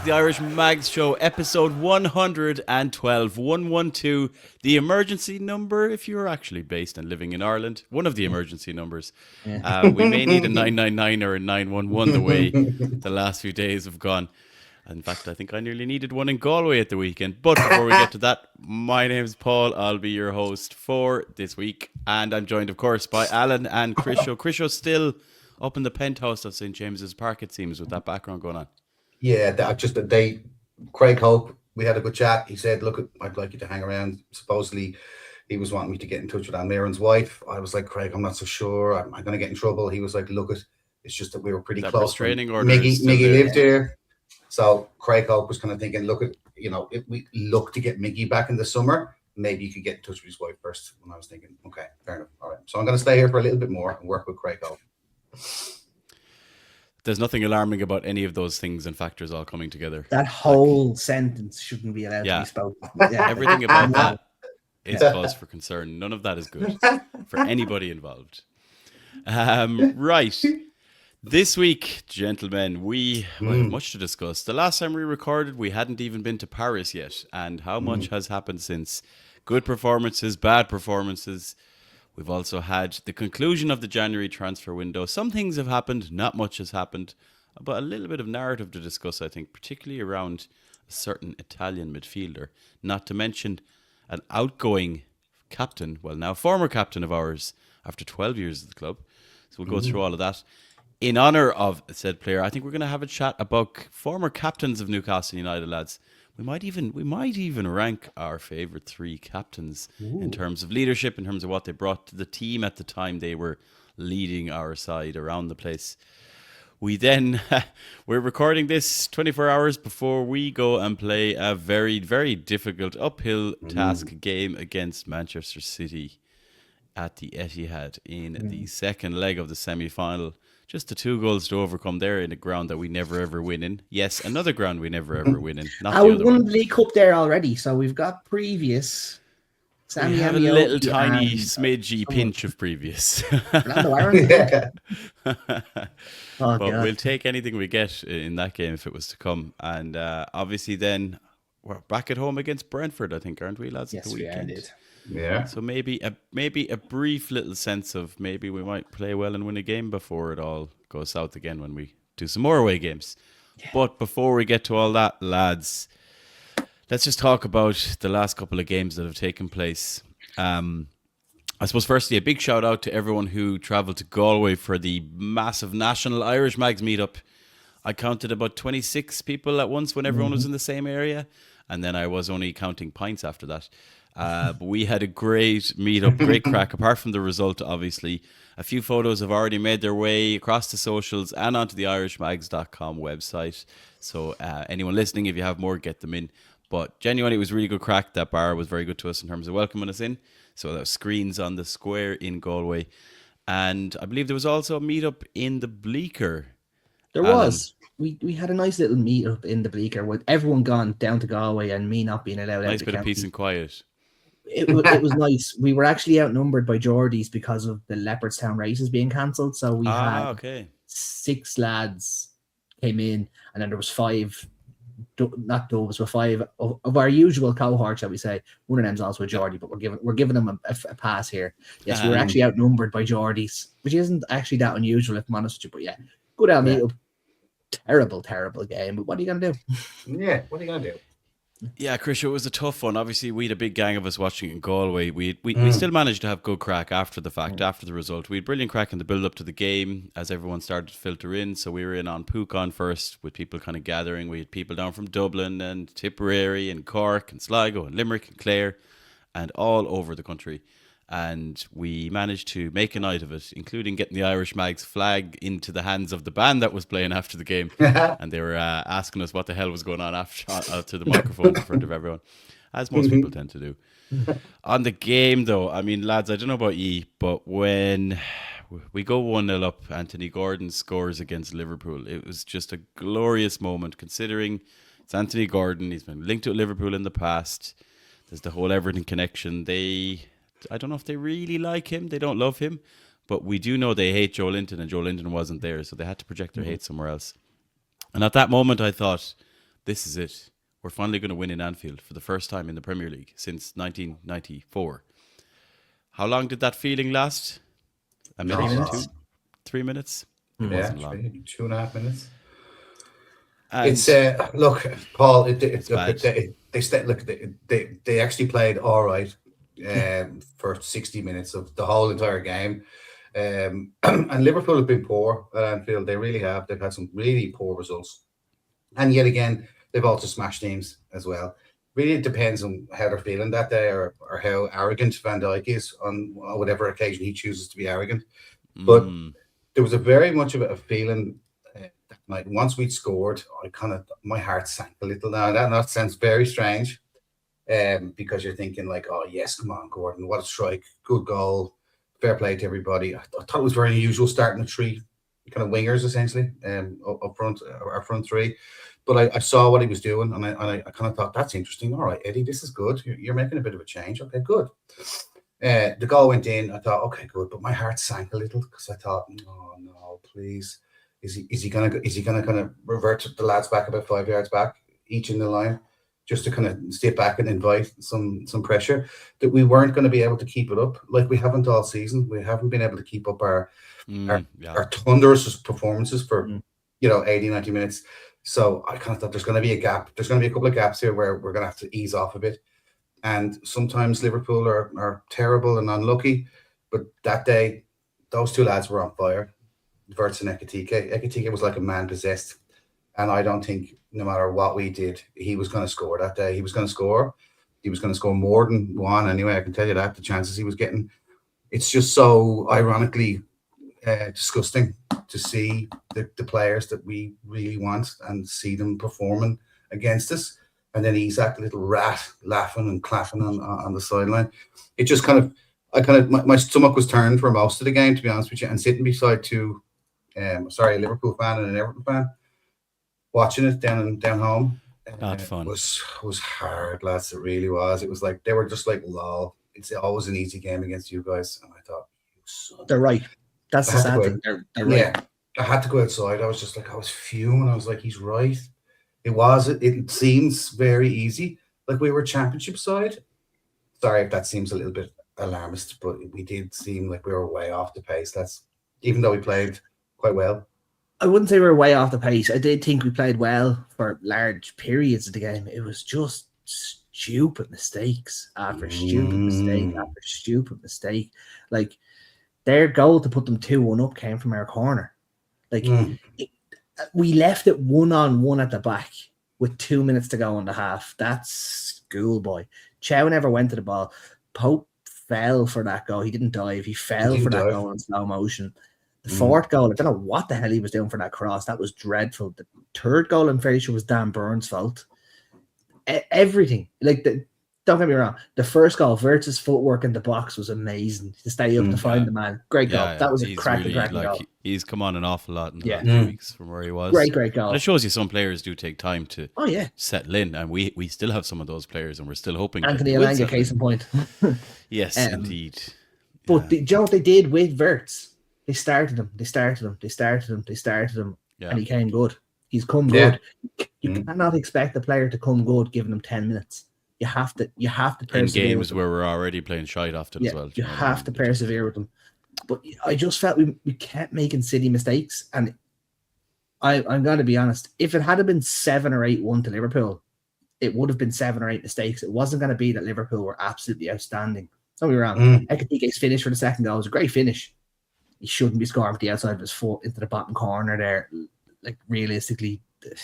the Irish Mags Show, episode 112, 112, the emergency number if you're actually based and living in Ireland. One of the emergency numbers. We may need a 999 or a 911 the way the last few days have gone. In fact, I think I nearly needed one in Galway at the weekend. But before we get to that, my name is Paul. I'll be your host for this week. And I'm joined, of course, by Alan and Crisho. Crisho's still up in the penthouse of St. James's Park, it seems, with that background going on. Yeah, Craig Hope, we had a good chat. He said, look, I'd like you to hang around. Supposedly, he was wanting me to get in touch with Anne Mirren's wife. I was like, Craig, I'm not so sure. I'm going to get in trouble. He was like, look, it's just that we were pretty close. Restraining order. Miggy lived here. So Craig Hope was kind of thinking, look, if we look to get Miggy back in the summer, maybe you could get in touch with his wife first. And I was thinking, okay, fair enough. All right. So I'm going to stay here for a little bit more and work with Craig Hope. There's nothing alarming about any of those things and factors all coming together. That whole sentence shouldn't be allowed to be spoken. Yeah. Everything about that is cause for concern. None of that is good for anybody involved. Right. This week, gentlemen, we have much to discuss. The last time we recorded, we hadn't even been to Paris yet. And how much has happened since? Good performances, bad performances. We've also had the conclusion of the January transfer window. Some things have happened, not much has happened, but a little bit of narrative to discuss, I think, particularly around a certain Italian midfielder, not to mention an outgoing captain, well, now former captain of ours after 12 years at the club. So we'll go through all of that. In honour of said player, I think we're going to have a chat about former captains of Newcastle United, lads. We might even rank our favourite three captains in terms of leadership, in terms of what they brought to the team at the time they were leading our side around the place. We're recording this 24 hours before we go and play a very, very difficult uphill task game against Manchester City at the Etihad in the second leg of the semi-final. Just the 2 goals to overcome there in a ground that we never ever win in. Yes, another ground we never ever win in. Not the other won one. the League Cup there already, so we've got previous. We have a little tiny smidgy pinch of previous. But we'll take anything we get in that game if it was to come. And obviously then we're back at home against Brentford, I think, aren't we, lads? Yes, at the we weekend. did. Yeah. So maybe a brief little sense of maybe we might play well and win a game before it all goes south again when we do some more away games. Yeah. But before we get to all that, lads, let's just talk about the last couple of games that have taken place. I suppose firstly, a big shout out to everyone who travelled to Galway for the massive National Irish Mags meetup. I counted about 26 people at once when everyone was in the same area. And then I was only counting pints after that. But we had a great meetup, great crack. Apart from the result, obviously, a few photos have already made their way across the socials and onto the irishmags.com website. So anyone listening, if you have more, get them in. But genuinely, it was really good crack. That bar was very good to us in terms of welcoming us in. So there were screens on the square in Galway. And I believe there was also a meetup in the Bleaker. There was. We had a nice little meetup in the Bleaker with everyone gone down to Galway and me not being allowed out. Nice bit of peace and quiet. It was nice. We were actually outnumbered by Geordies because of the Leopardstown races being cancelled. So we had 6 lads came in, and then there was 5, not Doves, but 5 of our usual cohort, shall we say. One of them's also a Geordie, but we're giving them a pass here. Yes, we were actually outnumbered by Geordies, which isn't actually that unusual, if I'm honest with you. But yeah, good out meetup. Terrible game. But what are you gonna do? Yeah, what are you gonna do? Yeah, Chris, it was a tough one. Obviously, we had a big gang of us watching in Galway. We still managed to have good crack after the fact, after the result. We had brilliant crack in the build-up to the game as everyone started to filter in. So we were in on Pucon first with people kind of gathering. We had people down from Dublin and Tipperary and Cork and Sligo and Limerick and Clare and all over the country. And we managed to make a night of it, including getting the Irish Mags flag into the hands of the band that was playing after the game. And they were asking us what the hell was going on after to the microphone in front of everyone, as most people tend to do. On the game, though, I mean, lads, I don't know about ye, but when we go 1-0 up, Anthony Gordon scores against Liverpool. It was just a glorious moment, considering it's Anthony Gordon. He's been linked to Liverpool in the past. There's the whole Everton connection. I don't know if they really like him. They don't love him. But we do know they hate Joe Linton, and Joe Linton wasn't there, so they had to project their hate somewhere else. And at that moment, I thought, this is it. We're finally going to win in Anfield for the first time in the Premier League since 1994. How long did that feeling last? A minute? 3 minutes. 3 minutes? It Yeah, wasn't long. 2.5 minutes. And It's look, Paul. It's bad. They actually played all right for 60 minutes of the whole entire game. And Liverpool have been poor at Anfield. They really have. They've had some really poor results, and yet again, they've also smashed teams as well. Really, it depends on how they're feeling that day, or how arrogant Van Dijk is on whatever occasion he chooses to be arrogant. But there was a very much of a feeling that night. Once we'd scored, my heart sank a little. Now that sounds very strange, because you're thinking like, oh yes, come on, Gordon, what a strike, good goal, fair play to everybody. I thought it was very unusual starting with three kind of wingers essentially, up front, our front three. But I saw what he was doing, and I kind of thought, that's interesting. All right, Eddie, this is good. You're making a bit of a change. Okay, good. The goal went in. I thought, okay, good. But my heart sank a little because I thought, oh no, please, is he gonna kind of revert the lads back about 5 yards back, each in the line, just to kind of step back and invite some pressure that we weren't going to be able to keep it up like we haven't all season. We haven't been able to keep up our thunderous performances for 80, 90 minutes. So I kind of thought there's going to be a gap. There's going to be a couple of gaps here where we're going to have to ease off a bit. And sometimes Liverpool are terrible and unlucky. But that day, those two lads were on fire, Wirtz and Ekitike. Ekitike was like a man possessed. And I don't think no matter what we did, he was going to score that day. He was going to score. He was going to score more than one anyway. I can tell you that, the chances he was getting. It's just so ironically disgusting to see the players that we really want and see them performing against us, and then he's that little rat laughing and clapping on the sideline. It just my stomach was turned for most of the game, to be honest with you, and sitting beside two a Liverpool fan and an Everton fan watching it down home. Not fun. Was hard, lads. It really was. It was like they were just like, lol, it's always an easy game against you guys. And I thought, they're right. That's the sad thing. They're right. Yeah, I had to go outside. I was just like, I was fuming. I was like, he's right. It seems very easy. Like we were championship side. Sorry if that seems a little bit alarmist, but we did seem like we were way off the pace. That's even though we played quite well. I wouldn't say we were way off the pace. I did think we played well for large periods of the game. It was just stupid mistakes after stupid mistake after stupid mistake. Like their goal to put them 2-1 up came from our corner. Like we left it 1-on-1 at the back with 2 minutes to go in the half. That's schoolboy. Chow never went to the ball. Pope fell for that goal. He didn't dive. He fell for that goal in slow motion. The fourth goal, I don't know what the hell he was doing for that cross. That was dreadful. The third goal, I'm fairly sure, was Dan Burns' fault. Everything. Don't get me wrong. The first goal, Wirtz's footwork in the box was amazing. To stay up to find the man. Great goal. That was a cracking goal. He's come on an awful lot in the last 2 weeks from where he was. Great goal. And it shows you some players do take time to settle in. And we still have some of those players, and we're still hoping. Anthony Elanga, case in point. Yes, indeed. But do you know what they did with Wirtz? They started him, and he came good. He's come good. You cannot expect a player to come good giving him 10 minutes. You have to persevere. In games where we're already playing shite often as well. You have to persevere with them. But I just felt we kept making silly mistakes, and I'm going to be honest. If it had been 7 or 8-1 to Liverpool, it would have been 7 or 8 mistakes. It wasn't going to be that Liverpool were absolutely outstanding. Don't be wrong. Ekitike's finish for the second goal was a great finish. He shouldn't be scoring with the outside of his foot into the bottom corner there. Like realistically, it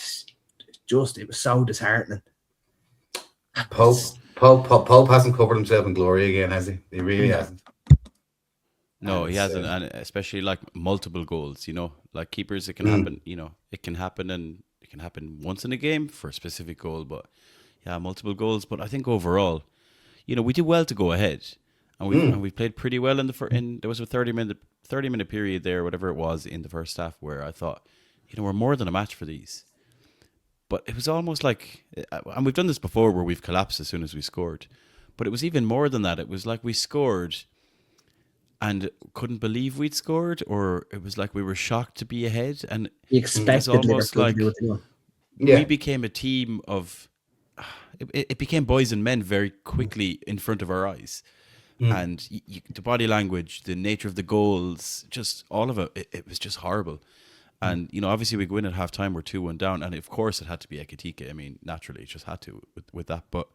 was so disheartening. Pope hasn't covered himself in glory again, has he? He really hasn't. No, he hasn't, and especially like multiple goals. Like keepers, it can happen. It can happen, and it can happen once in a game for a specific goal. But multiple goals. But I think overall, we did well to go ahead, and we played pretty well there was a 30-minute period there, whatever it was in the first half, where I thought, we're more than a match for these. But it was almost like, and we've done this before where we've collapsed as soon as we scored, but it was even more than that. It was like we scored and couldn't believe we'd scored, or it was like we were shocked to be ahead. And you expected it was almost Liverpool to do it. we became a team of. It became boys and men very quickly in front of our eyes. And the body language, the nature of the goals, just all of it, it was just horrible. And, obviously we go in at half time, we're 2-1 down. And of course it had to be Ekitike. I mean, naturally, it just had to with that. But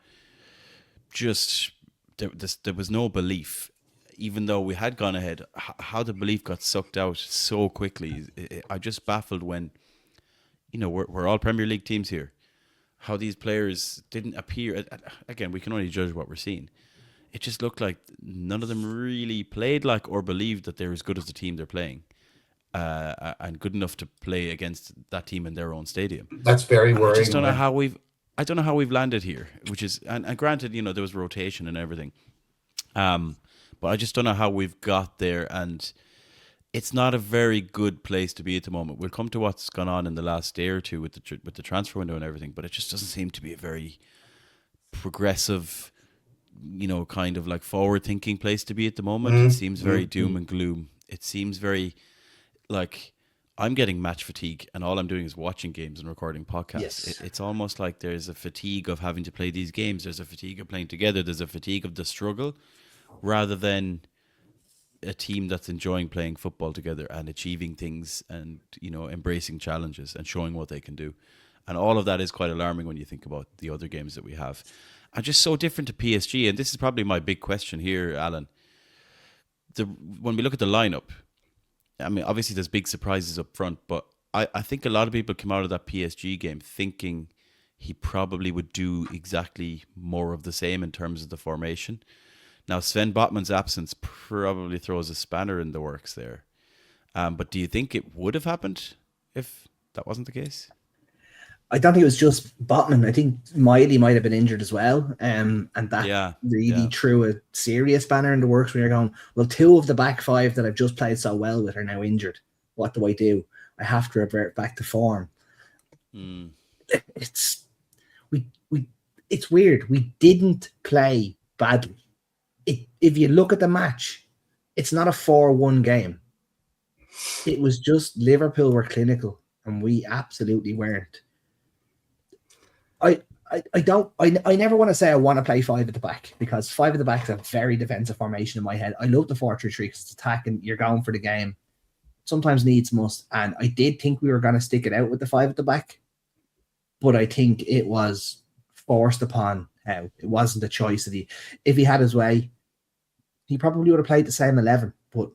just, there was no belief, even though we had gone ahead, how the belief got sucked out so quickly. I just baffled when, we're all Premier League teams here. How these players didn't appear. Again, we can only judge what we're seeing. It just looked like none of them really played like or believed that they're as good as the team they're playing, and good enough to play against that team in their own stadium. That's very worrying. I just don't know how we've landed here. Which is, and granted, there was rotation and everything, but I just don't know how we've got there. And it's not a very good place to be at the moment. We'll come to what's gone on in the last day or two with the transfer window and everything, but it just doesn't seem to be a very progressive, kind of like forward-thinking place to be at the moment. It seems very doom and gloom. It seems very like I'm getting match fatigue, and all I'm doing is watching games and recording podcasts. Yes. It's almost like there's a fatigue of having to play these games. There's a fatigue of playing together. There's a fatigue of the struggle, rather than a team that's enjoying playing football together and achieving things and, embracing challenges and showing what they can do. And all of that is quite alarming when you think about the other games that we have. And just so different to PSG. And this is probably my big question here, Alan. When we look at the lineup, I mean, obviously there's big surprises up front, but I think a lot of people came out of that PSG game thinking he probably would do exactly more of the same in terms of the formation. Now, Sven Botman's absence probably throws a spanner in the works there. But do you think it would have happened if that wasn't the case? I don't think it was just Botman. I think Miley might have been injured as well. And that really threw a serious spanner in the works when you're going, well, 2 of the back 5 that I've just played so well with are now injured. What do I do? I have to revert back to form. It's weird. We didn't play badly. If you look at the match, it's not a 4-1 game. It was just Liverpool were clinical and we absolutely weren't. I never want to say I want to play 5 at the back, because 5 at the back is a very defensive formation in my head. I love the 4-3-3 because it's attacking, you're going for the game. Sometimes needs must. And I did think we were going to stick it out with the 5 at the back, but I think it was forced upon how it wasn't a choice that if he had his way, he probably would have played the same 11. But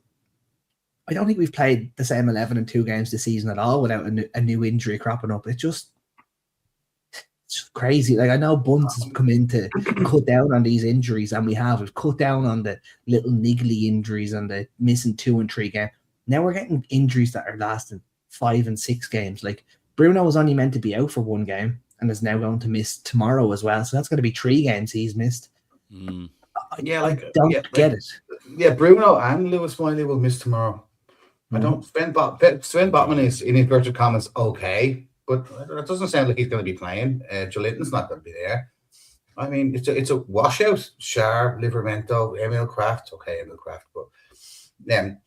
I don't think we've played the same 11 in 2 games this season at all without a new injury cropping up. It's just crazy. Like, I know Bunce has come in to cut down on these injuries, and we've cut down on the little niggly injuries and the missing 2 and 3 games. Now we're getting injuries that are lasting 5 and 6 games. Like, Bruno was only meant to be out for 1 game and is now going to miss tomorrow as well. So that's going to be 3 games he's missed. I don't get it. Yeah, Bruno and Lewis Miley will miss tomorrow. I don't. Sven Botman is, in inverted commas, okay, but it doesn't sound like he's going to be playing. Jolinton's not going to be there. I mean, it's a washout. Schär, Livramento, Emil Kraft. Okay, Emil Kraft, but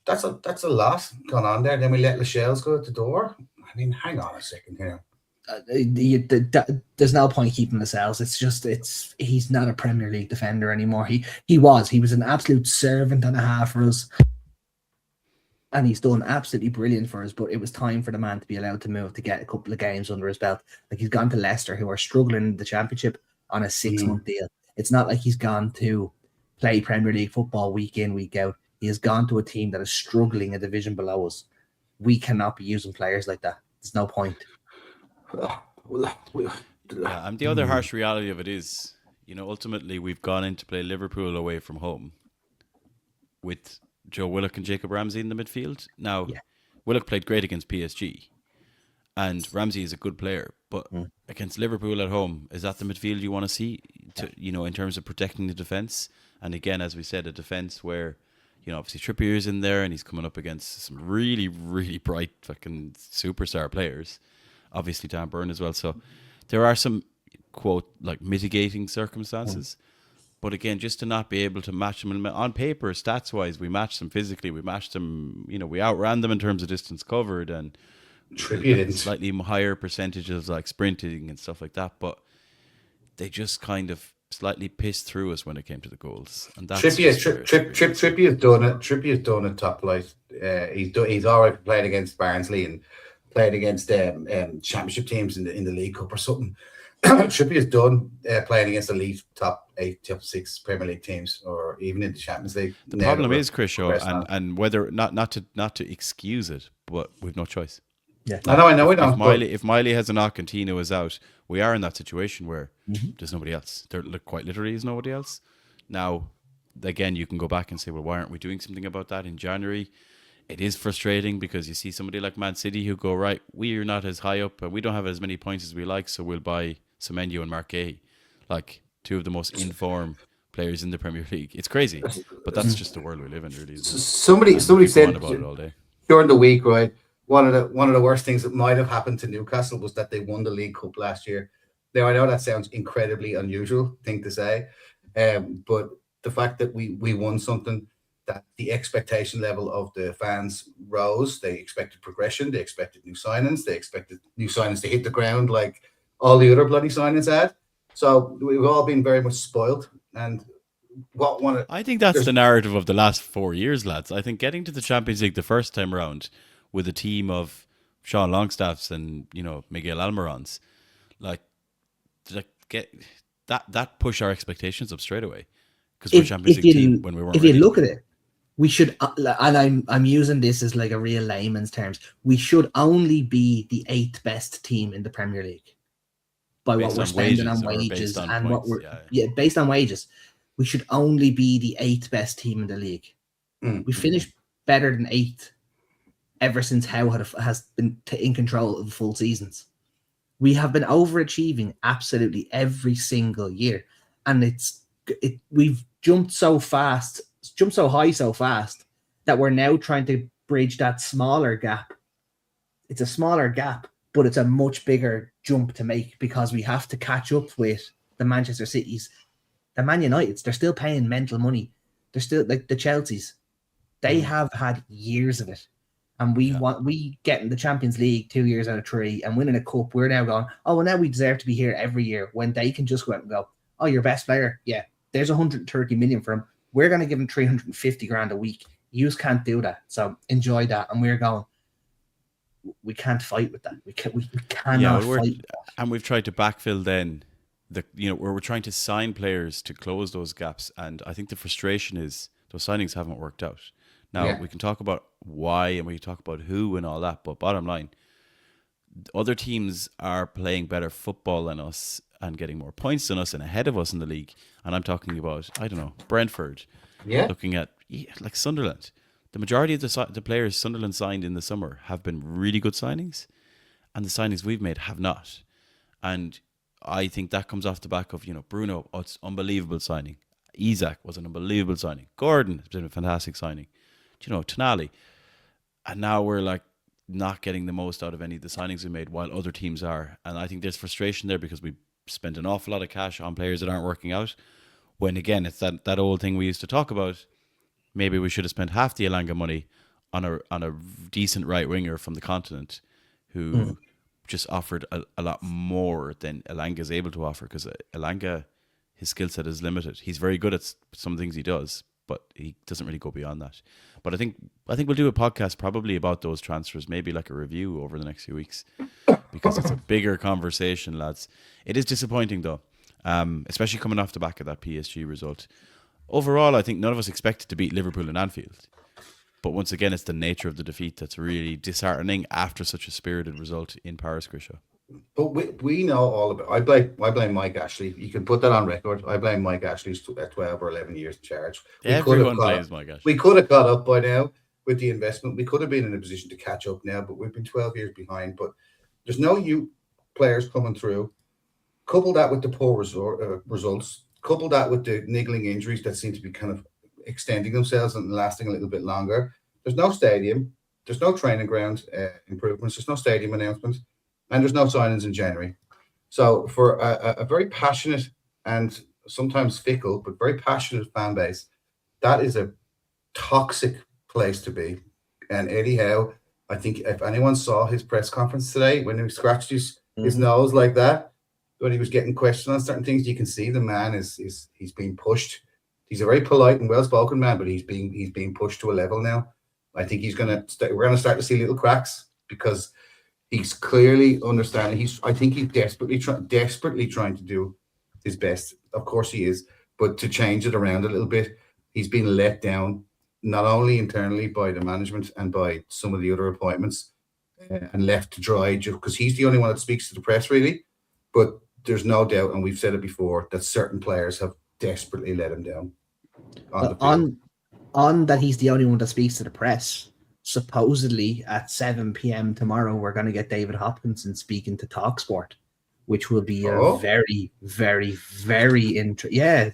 that's a lot going on there. Then we let Lascelles go at the door. I mean, hang on a second here. There's no point keeping Lascelles. He's not a Premier League defender anymore. He was an absolute servant and a half for us, and he's done absolutely brilliant for us. But it was time for the man to be allowed to move, to get a couple of games under his belt. Like, he's gone to Leicester, who are struggling in the Championship, on a 6-month deal. It's not like he's gone to play Premier League football week in, week out. He has gone to a team that is struggling a division below us. We cannot be using players like that. There's no point. And the other harsh reality of it is, ultimately we've gone in to play Liverpool away from home with Joe Willock and Jacob Ramsey in the midfield. Now, Willock played great against PSG, and Ramsey is a good player, but against Liverpool at home, is that the midfield you want to see? In terms of protecting the defence? And again, as we said, a defence where, obviously Trippier's in there, and he's coming up against some really, really bright fucking superstar players. Obviously Dan Burn as well. So there are some, quote, like mitigating circumstances. But again, just to not be able to match them on paper, stats-wise, we matched them physically. We matched them, we outran them in terms of distance covered, and Trippier didn't. Slightly higher percentages like sprinting and stuff like that, but they just kind of slightly pissed through us when it came to the goals. And that's Trippier's done it. Trippier's done it top flight. He's all right for playing against Barnsley and playing against championship teams in the League Cup or something. Trippier's done playing against elite top 8, top 6 Premier League teams, or even in the Champions League. The problem is, Chris, and whether not to excuse it, but we've no choice. Yeah, I know. If Miley has a knock and Tino is out, we are in that situation where there's nobody else. There quite literally is nobody else. Now, again, you can go back and say, well, why aren't we doing something about that in January? It is frustrating because you see somebody like Man City who go, right, we are not as high up, and we don't have as many points as we like, so we'll buy Semenyo and Marquet, like two of the most informed players in the Premier League. It's crazy, but that's just the world we live in, really. Somebody said about it all day. During the week, right? One of the worst things that might have happened to Newcastle was that they won the League Cup last year. Now, I know that sounds incredibly unusual thing to say, but the fact that we won something, that the expectation level of the fans rose. They expected progression. They expected new signings. They expected new signings to hit the ground like all the other bloody signings had. So we've all been very much spoiled. And I think that's the narrative of the last 4 years, lads. I think getting to the Champions League the first time around with a team of Sean Longstaffs and Miguel Almirons, get that push our expectations up straight away, because we're a Champions League team when we weren't. If you look at it, we should, and I'm using this as like a real layman's terms, we should only be the 8th best team in the Premier League by what we're spending on wages and what we're based on wages. We should only be the 8th best team in the league. We finished better than 8th ever since Howe has been in control of the full seasons. We have been overachieving absolutely every single year, and we've jumped so high so fast that we're now trying to bridge that smaller gap. It's a smaller gap, but it's a much bigger jump to make, because we have to catch up with the Manchester Cities, the Man Uniteds. They're still paying mental money. They're still like the Chelseas. They have had years of it. And we get in the Champions League 2 years out of 3 and winning a cup. We're now going, oh, well, now we deserve to be here every year, when they can just go out and go, oh, your best player, yeah, there's 130 million for him. We're going to give him 350 grand a week. You just can't do that. So enjoy that. And we're going, we can't fight with that. We cannot fight with that. And we've tried to backfill then where we're trying to sign players to close those gaps. And I think the frustration is those signings haven't worked out. Now, we can talk about why and we can talk about who and all that, but bottom line, other teams are playing better football than us and getting more points than us and ahead of us in the league. And I'm talking about, I don't know, Brentford. Yeah. Looking at like Sunderland. The majority of the players Sunderland signed in the summer have been really good signings, and the signings we've made have not. And I think that comes off the back of, Bruno, it's unbelievable signing. Isak was an unbelievable signing. Gordon has been a fantastic signing. Tonali. And now we're like not getting the most out of any of the signings we made while other teams are. And I think there's frustration there because we spent an awful lot of cash on players that aren't working out. When again, it's that old thing we used to talk about. Maybe we should have spent half the Elanga money on a decent right winger from the continent who just offered a lot more than Elanga is able to offer, because Elanga, his skill set is limited. He's very good at some things he does, but he doesn't really go beyond that. But I think we'll do a podcast probably about those transfers, maybe like a review over the next few weeks, because it's a bigger conversation, lads. It is disappointing though, especially coming off the back of that PSG result. Overall, I think none of us expected to beat Liverpool in Anfield. But once again, it's the nature of the defeat that's really disheartening after such a spirited result in Paris, Grisha. But we know all about it. I blame Mike Ashley. You can put that on record. I blame Mike Ashley's 12 or 11 years in charge. Everyone blames Mike Ashley. We could have caught up by now with the investment. We could have been in a position to catch up now, but we've been 12 years behind. But there's no youth players coming through. Couple that with the poor results. Couple that with the niggling injuries that seem to be kind of extending themselves and lasting a little bit longer. There's no stadium. There's no training ground improvements. There's no stadium announcements. And there's no signings in January. So for a very passionate and sometimes fickle, but very passionate fan base, that is a toxic place to be. And Eddie Howe I think if anyone saw his press conference today, when he scratched his nose like that, when he was getting questioned on certain things, you can see the man he's being pushed. He's a very polite and well-spoken man, but he's being pushed to a level now. I think we're gonna start to see little cracks because he's clearly understanding. I think he's desperately trying to do his best. Of course he is, but to change it around a little bit, he's been let down not only internally by the management and by some of the other appointments, and left to dry because he's the only one that speaks to the press really. But there's no doubt, and we've said it before, that certain players have desperately let him down. On that, he's the only one that speaks to the press. Supposedly at 7 p.m. tomorrow, we're going to get David Hopkinson speaking to TalkSport, which will be a very, very, very interesting. Yeah,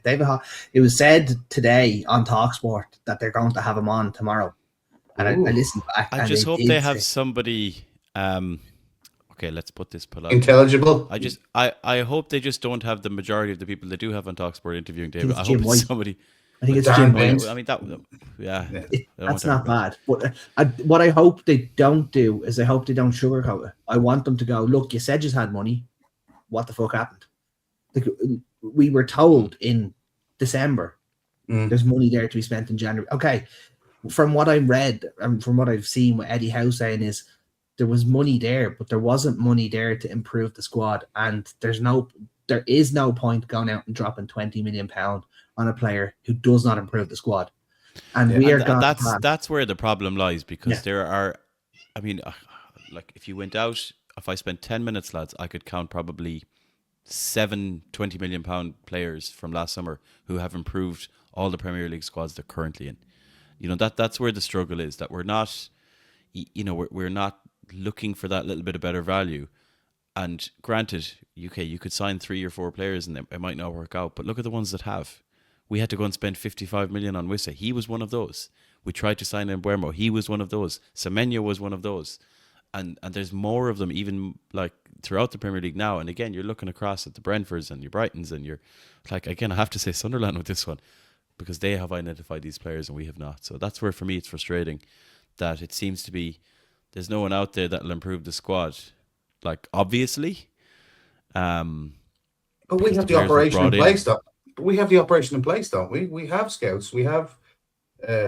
it was said today on TalkSport that they're going to have him on tomorrow. And I listened back. I just hope they have somebody. Okay, let's put this politely. Intelligible. I hope they just don't have the majority of the people they do have on TalkSport interviewing David. I hope it's somebody. I think it's Jim White. I mean that's not bad. But what I hope they don't do is I hope they don't sugarcoat it. I want them to go, look, you said you had money. What the fuck happened? Like, we were told in December there's money there to be spent in January. Okay, from what I read and from what I've seen, what Eddie Howe saying is there was money there, but there wasn't money there to improve the squad, and there is no point going out and dropping £20 million on a player who does not improve the squad. And that's where the problem lies, because there are, I mean, like if you went out, if I spent 10 minutes, lads, I could count probably 7 £20 million players from last summer who have improved all the Premier League squads they're currently in. You know, that's where the struggle is, that we're not, we're not looking for that little bit of better value. And granted, you could sign 3 or 4 players and it might not work out, but look at the ones that have. We had to go and spend 55 million on Wissa. He was one of those. We tried to sign Mbuemo. He was one of those. Semenyo was one of those. And there's more of them even like throughout the Premier League now. And again, you're looking across at the Brentfords and your Brightons and you're like, again, I have to say Sunderland with this one because they have identified these players and we have not. So that's where for me it's frustrating that it seems to be there's no one out there that will improve the squad. Like, obviously. But we have the operation in place, though. We have the operation in place, don't we? We have scouts. We have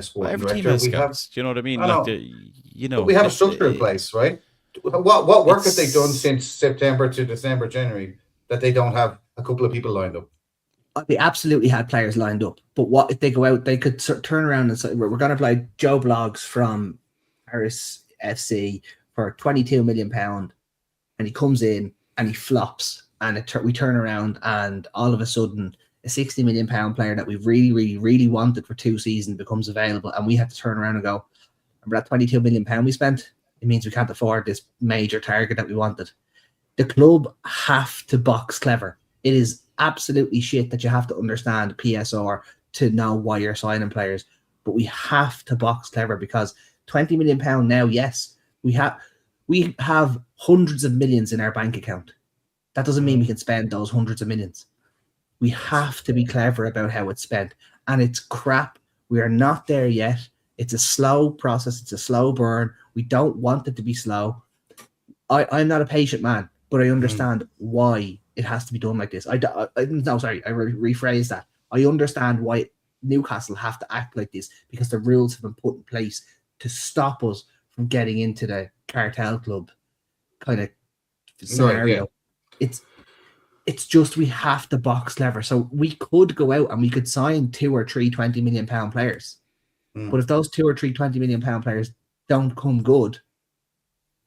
sport every director. team has scouts. Do you know what I mean? But we have a structure in place, right? What work have they done since September to December, January that they don't have a couple of people lined up? They absolutely had players lined up. But what if they go out, they could turn around and say, we're going to play Joe Bloggs from Irish FC for £22 million. And he comes in and he flops. And we turn around and all of a sudden a £60 million player that we've really, really, really wanted for 2 seasons becomes available. And we have to turn around and go, remember that £22 million we spent? It means we can't afford this major target that we wanted. The club have to box clever. It is absolutely shit that you have to understand PSR to know why you're signing players. But we have to box clever because £20 million now, yes, we have hundreds of millions in our bank account. That doesn't mean we can spend those hundreds of millions. We have to be clever about how it's spent. And it's crap. We are not there yet. It's a slow process. It's a slow burn. We don't want it to be slow. I'm not a patient man, but I understand why it has to be done like this. I rephrase that. I understand why Newcastle have to act like this because the rules have been put in place to stop us from getting into the cartel club kind of scenario. It's just we have to box clever. So we could go out and we could sign 2 or 3 £20 million players. But if those 2 or 3 £20 million players don't come good,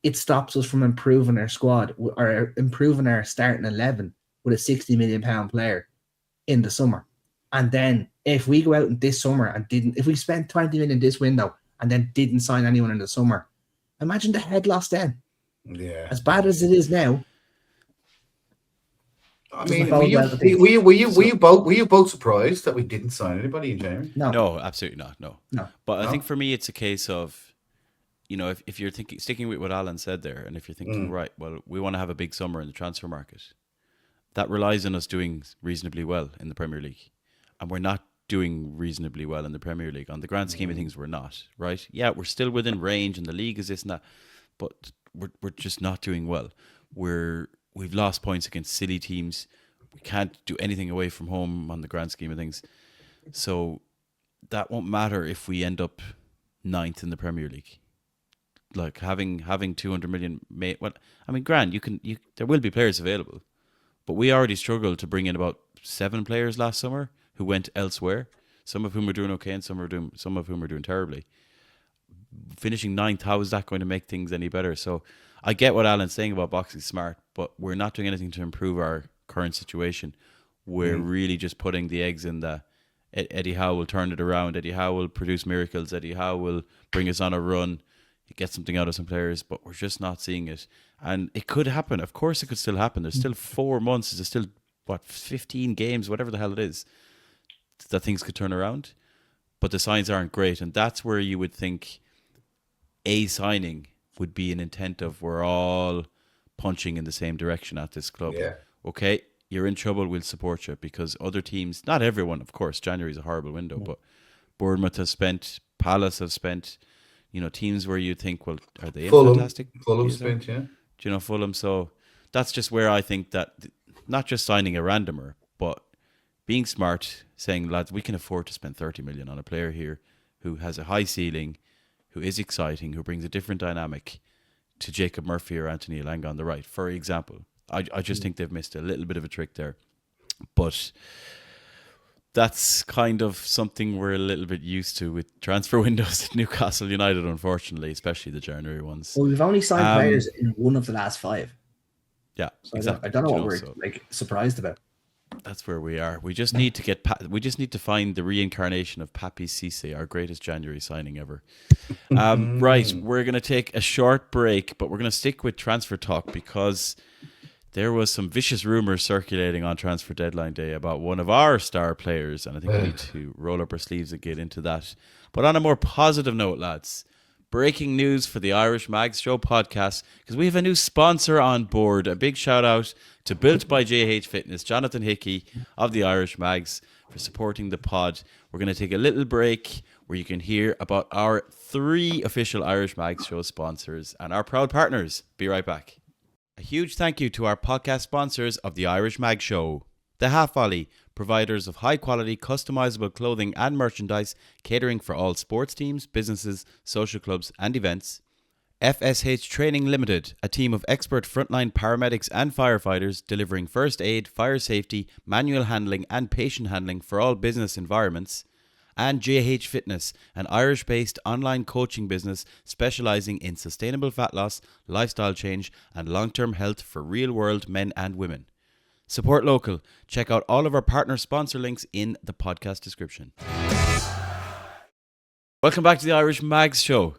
it stops us from improving our squad or improving our starting 11 with a £60 million player in the summer. And then if we go out in this summer and if we spent 20 million this window and then didn't sign anyone in the summer, imagine the head loss then. Yeah. As bad as it is now. I mean, were you both surprised that we didn't sign anybody in January? No, absolutely not. No. But I think for me, it's a case of, if you're sticking with what Alan said there, and if you're thinking, right, well, we want to have a big summer in the transfer market, that relies on us doing reasonably well in the Premier League, and we're not doing reasonably well in the Premier League. On the grand scheme of things, we're not, right? Yeah, we're still within range, and the league is this and that, but we're just not doing well. We've lost points against silly teams. We can't do anything away from home on the grand scheme of things. So that won't matter if we end up 9th in the Premier League. Like having 200 million, well, I mean, grand, there will be players available, but we already struggled to bring in about 7 players last summer who went elsewhere. Some of whom are doing okay, and some of whom are doing terribly. Finishing 9th, how is that going to make things any better? So I get what Alan's saying about boxing smart, but we're not doing anything to improve our current situation. We're really just putting the eggs in the Eddie Howe will turn it around. Eddie Howe will produce miracles. Eddie Howe will bring us on a run. Get something out of some players, but we're just not seeing it. And it could happen. Of course it could still happen. There's still 4 months. There's still, 15 games, whatever the hell it is, that things could turn around. But the signs aren't great. And that's where you would think a signing would be an intent of we're all punching in the same direction at this club. Yeah. Okay, you're in trouble, we'll support you, because other teams, not everyone, of course, January is a horrible window, but Bournemouth has spent, Palace have spent, teams where you think, well, are they fantastic? Fulham spent, yeah. Fulham. So that's just where I think that not just signing a randomer, but being smart, saying, lads, we can afford to spend 30 million on a player here who has a high ceiling, who is exciting, who brings a different dynamic to Jacob Murphy or Anthony Elanga on the right, for example. I just think they've missed a little bit of a trick there. But that's kind of something we're a little bit used to with transfer windows at Newcastle United, unfortunately, especially the January ones. Well, we've only signed players in one of the last 5. Yeah, so exactly. I don't know what we're surprised about. That's where we are. We just need to find the reincarnation of Papi Cisse, our greatest January signing ever. Right, we're going to take a short break, but we're going to stick with transfer talk because there was some vicious rumors circulating on transfer deadline day about one of our star players, and I think we need to roll up our sleeves and get into that. But on a more positive note, lads, breaking news for the Irish Mags Show podcast, because we have a new sponsor on board. A big shout out to Built by JH Fitness, Jonathan Hickey of the Irish Mags, for supporting the pod. We're going to take a little break where you can hear about our 3 official Irish Mags Show sponsors and our proud partners. Be right back. A huge thank you to our podcast sponsors of the Irish Mag Show. The Half Volley, providers of high-quality, customizable clothing and merchandise, catering for all sports teams, businesses, social clubs and events. FSH Training Limited, a team of expert frontline paramedics and firefighters delivering first aid, fire safety, manual handling and patient handling for all business environments. And JH Fitness, an Irish-based online coaching business specialising in sustainable fat loss, lifestyle change and long-term health for real-world men and women. Support local. Check out all of our partner sponsor links in the podcast description. Welcome back to the Irish Mags Show.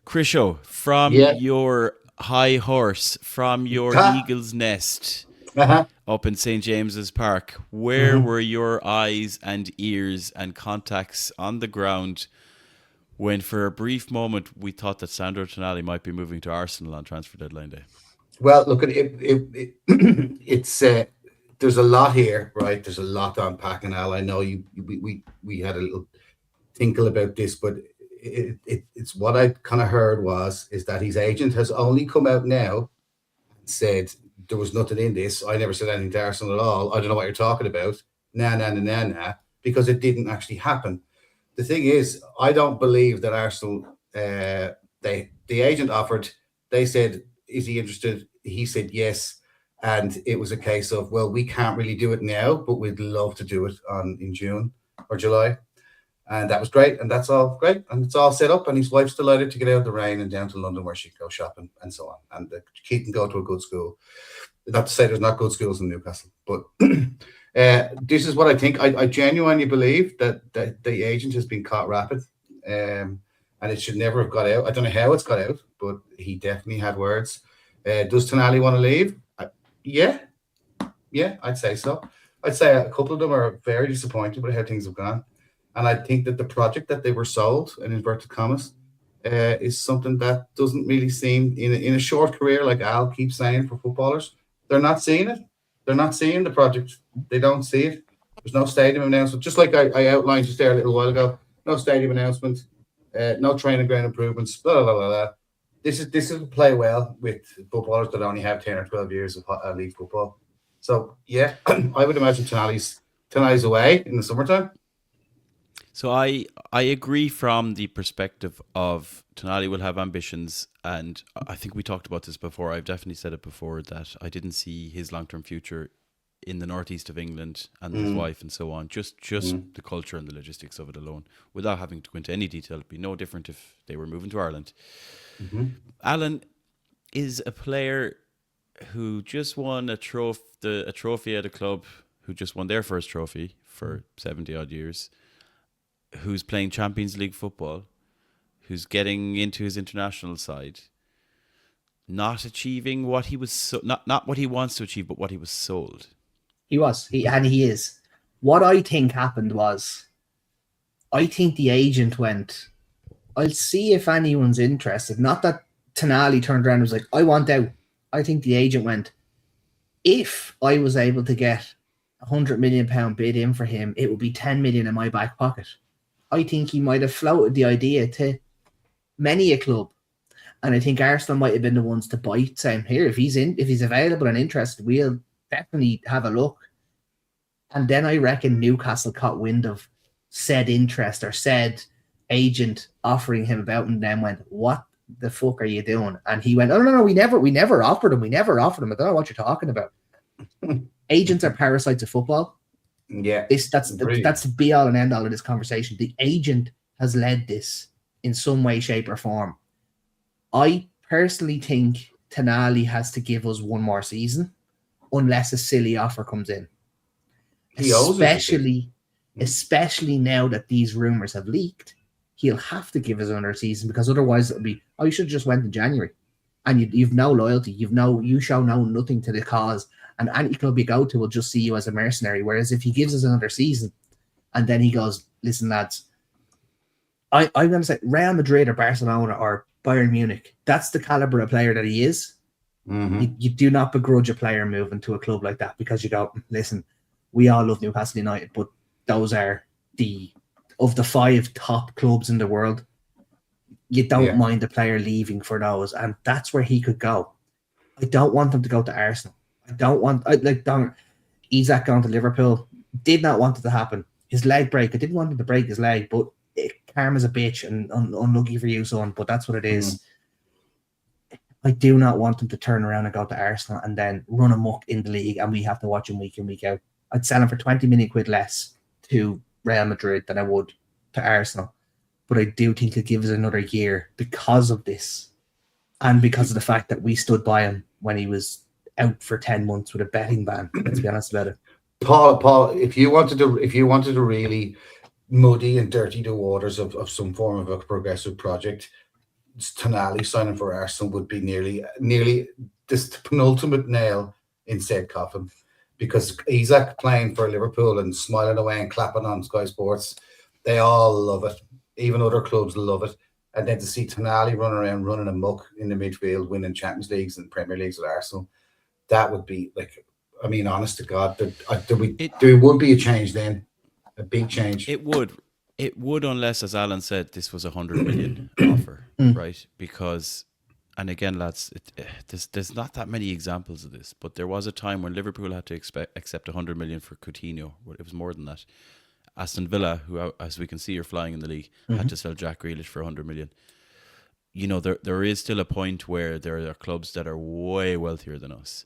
Krisho, from your high horse, from your eagle's nest up in St. James's Park, where were your eyes and ears and contacts on the ground when for a brief moment we thought that Sandro Tonali might be moving to Arsenal on transfer deadline day? Well, look, it's there's a lot here, right? There's a lot to unpack, and Al, I know we had a little tinkle about this, but it's what I kind of heard is that his agent has only come out now and said there was nothing in this. I never said anything to Arsenal at all. I don't know what you're talking about. Nah, because it didn't actually happen. The thing is, I don't believe that Arsenal, the agent offered, they said, is he interested? He said yes. And it was a case of, well, we can't really do it now, but we'd love to do it in June or July. And that was great. And that's all great. And it's all set up. And his wife's delighted to get out of the rain and down to London where she can go shopping and so on. And he can go to a good school. Not to say there's not good schools in Newcastle, but this is what I think. I genuinely believe that the agent has been caught rapid. And it should never have got out. I don't know how it's got out, but he definitely had words. Does Tonali want to leave? Yeah, I'd say so. I'd say a couple of them are very disappointed with how things have gone. And I think that the project that they were sold, in inverted commas, is something that doesn't really seem, in a short career, like Al keeps saying for footballers, they're not seeing it. They're not seeing the project. They don't see it. There's no stadium announcement. Just like I outlined just there a little while ago. No stadium announcement. No training ground improvements. Blah, blah, blah, blah. This will play well with footballers that only have 10 or 12 years of league football. So, yeah, I would imagine Tenally's away in the summertime. So I agree from the perspective of Tenally will have ambitions, and I think we talked about this before. I've definitely said it before that I didn't see his long-term future in the northeast of England and his wife and so on. Just the culture and the logistics of it alone, without having to go into any detail. It'd be no different if they were moving to Ireland. Alan is a player who just won a trophy at a club, who just won their first trophy for 70 odd years, who's playing Champions League football, who's getting into his international side, not achieving what he was not what he wants to achieve, but what he was sold. He is. What I think happened was, I think the agent went, I'll see if anyone's interested. Not that Tenali turned around and was like, I want out. I think the agent went, if I was able to get £100 million bid in for him, it would be 10 million in my back pocket. I think he might have floated the idea to many a club. And I think Arsenal might have been the ones to bite, saying, here, if he's available and interested, we'll definitely have a look. And then I reckon Newcastle caught wind of said interest or said agent offering him about, and then went, what the fuck are you doing? And he went, oh, no, we never offered him. I don't know what you're talking about. Agents are parasites of football. Yeah. That's the be all and end all of this conversation. The agent has led this in some way, shape, or form. I personally think Tenali has to give us one more season unless a silly offer comes in. Especially now that these rumours have leaked, he'll have to give us another season, because otherwise it'll be, you should have just went in January. And you've no loyalty. You show nothing to the cause. And any club you go to will just see you as a mercenary. Whereas if he gives us another season and then he goes, listen, lads, I'm going to say Real Madrid or Barcelona or Bayern Munich, that's the caliber of player that he is. You do not begrudge a player moving to a club like that, because you go, listen, we all love Newcastle United, but those are of the 5 top clubs in the world. You don't mind the player leaving for those, and that's where he could go. I don't want him to go to Arsenal. Isak going to Liverpool, did not want it to happen. His leg break, I didn't want him to break his leg, but karma's a bitch and unlucky for you, son, but that's what it is. I do not want him to turn around and go to Arsenal and then run amok in the league and we have to watch him week in, week out. I'd sell him for 20 million quid less to Real Madrid than I would to Arsenal. But I do think he'll give us another year because of this, and because of the fact that we stood by him when he was out for 10 months with a betting ban. Let's be honest about it. Paul, if you wanted to really muddy and dirty the waters of some form of a progressive project, Tonali signing for Arsenal would be nearly this penultimate nail in said coffin, because Isak playing for Liverpool and smiling away and clapping on Sky Sports, they all love it. Even other clubs love it. And then to see Tonali running amok in the midfield, winning Champions Leagues and Premier Leagues with Arsenal, that would be honest to God, there would be a change then, a big change. It would, unless, as Alan said, this was 100 million offer, right? Because, and again, lads, there's not that many examples of this, but there was a time when Liverpool had to accept 100 million for Coutinho. It was more than that. Aston Villa, who, as we can see, are flying in the league, had to sell Jack Grealish for 100 million. You know, there is still a point where there are clubs that are way wealthier than us,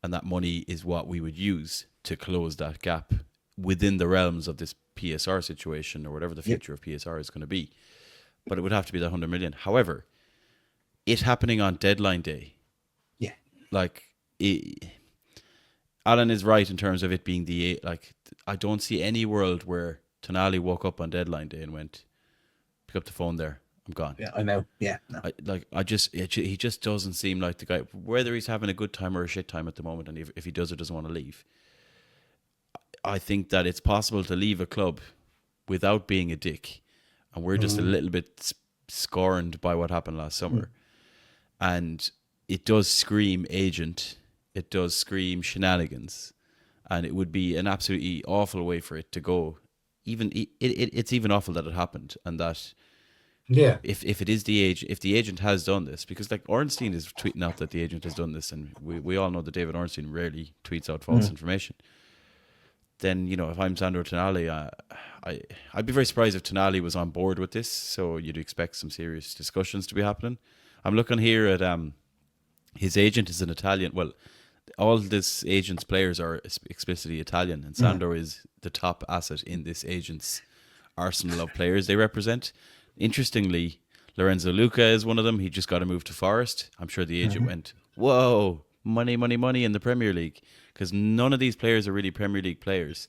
and that money is what we would use to close that gap within the realms of this PSR situation, or whatever the future of PSR is going to be. But it would have to be that 100 million. However, it happening on deadline day, Alan is right in terms of it being I don't see any world where Tonali woke up on deadline day and went, pick up the phone there, I'm gone. Yeah, I know. Yeah, no. He just doesn't seem like the guy, whether he's having a good time or a shit time at the moment, and if he does or doesn't want to leave. I think that it's possible to leave a club without being a dick, and we're just a little bit scorned by what happened last summer. And it does scream agent, it does scream shenanigans, and it would be an absolutely awful way for it to go. It's even awful that it happened, and that if it is if the agent has done this, because like Ornstein is tweeting out that the agent has done this, and we all know that David Ornstein rarely tweets out false information. Then, you know, if I'm Sandro Tonali, I'd be very surprised if Tonali was on board with this. So you'd expect some serious discussions to be happening. I'm looking here at his agent is an Italian. Well, all this agent's players are explicitly Italian, and Sandro is the top asset in this agent's arsenal of players they represent. Interestingly, Lorenzo Luca is one of them. He just got a move to Forest. I'm sure the agent went, whoa, money, money, money in the Premier League, because none of these players are really Premier League players.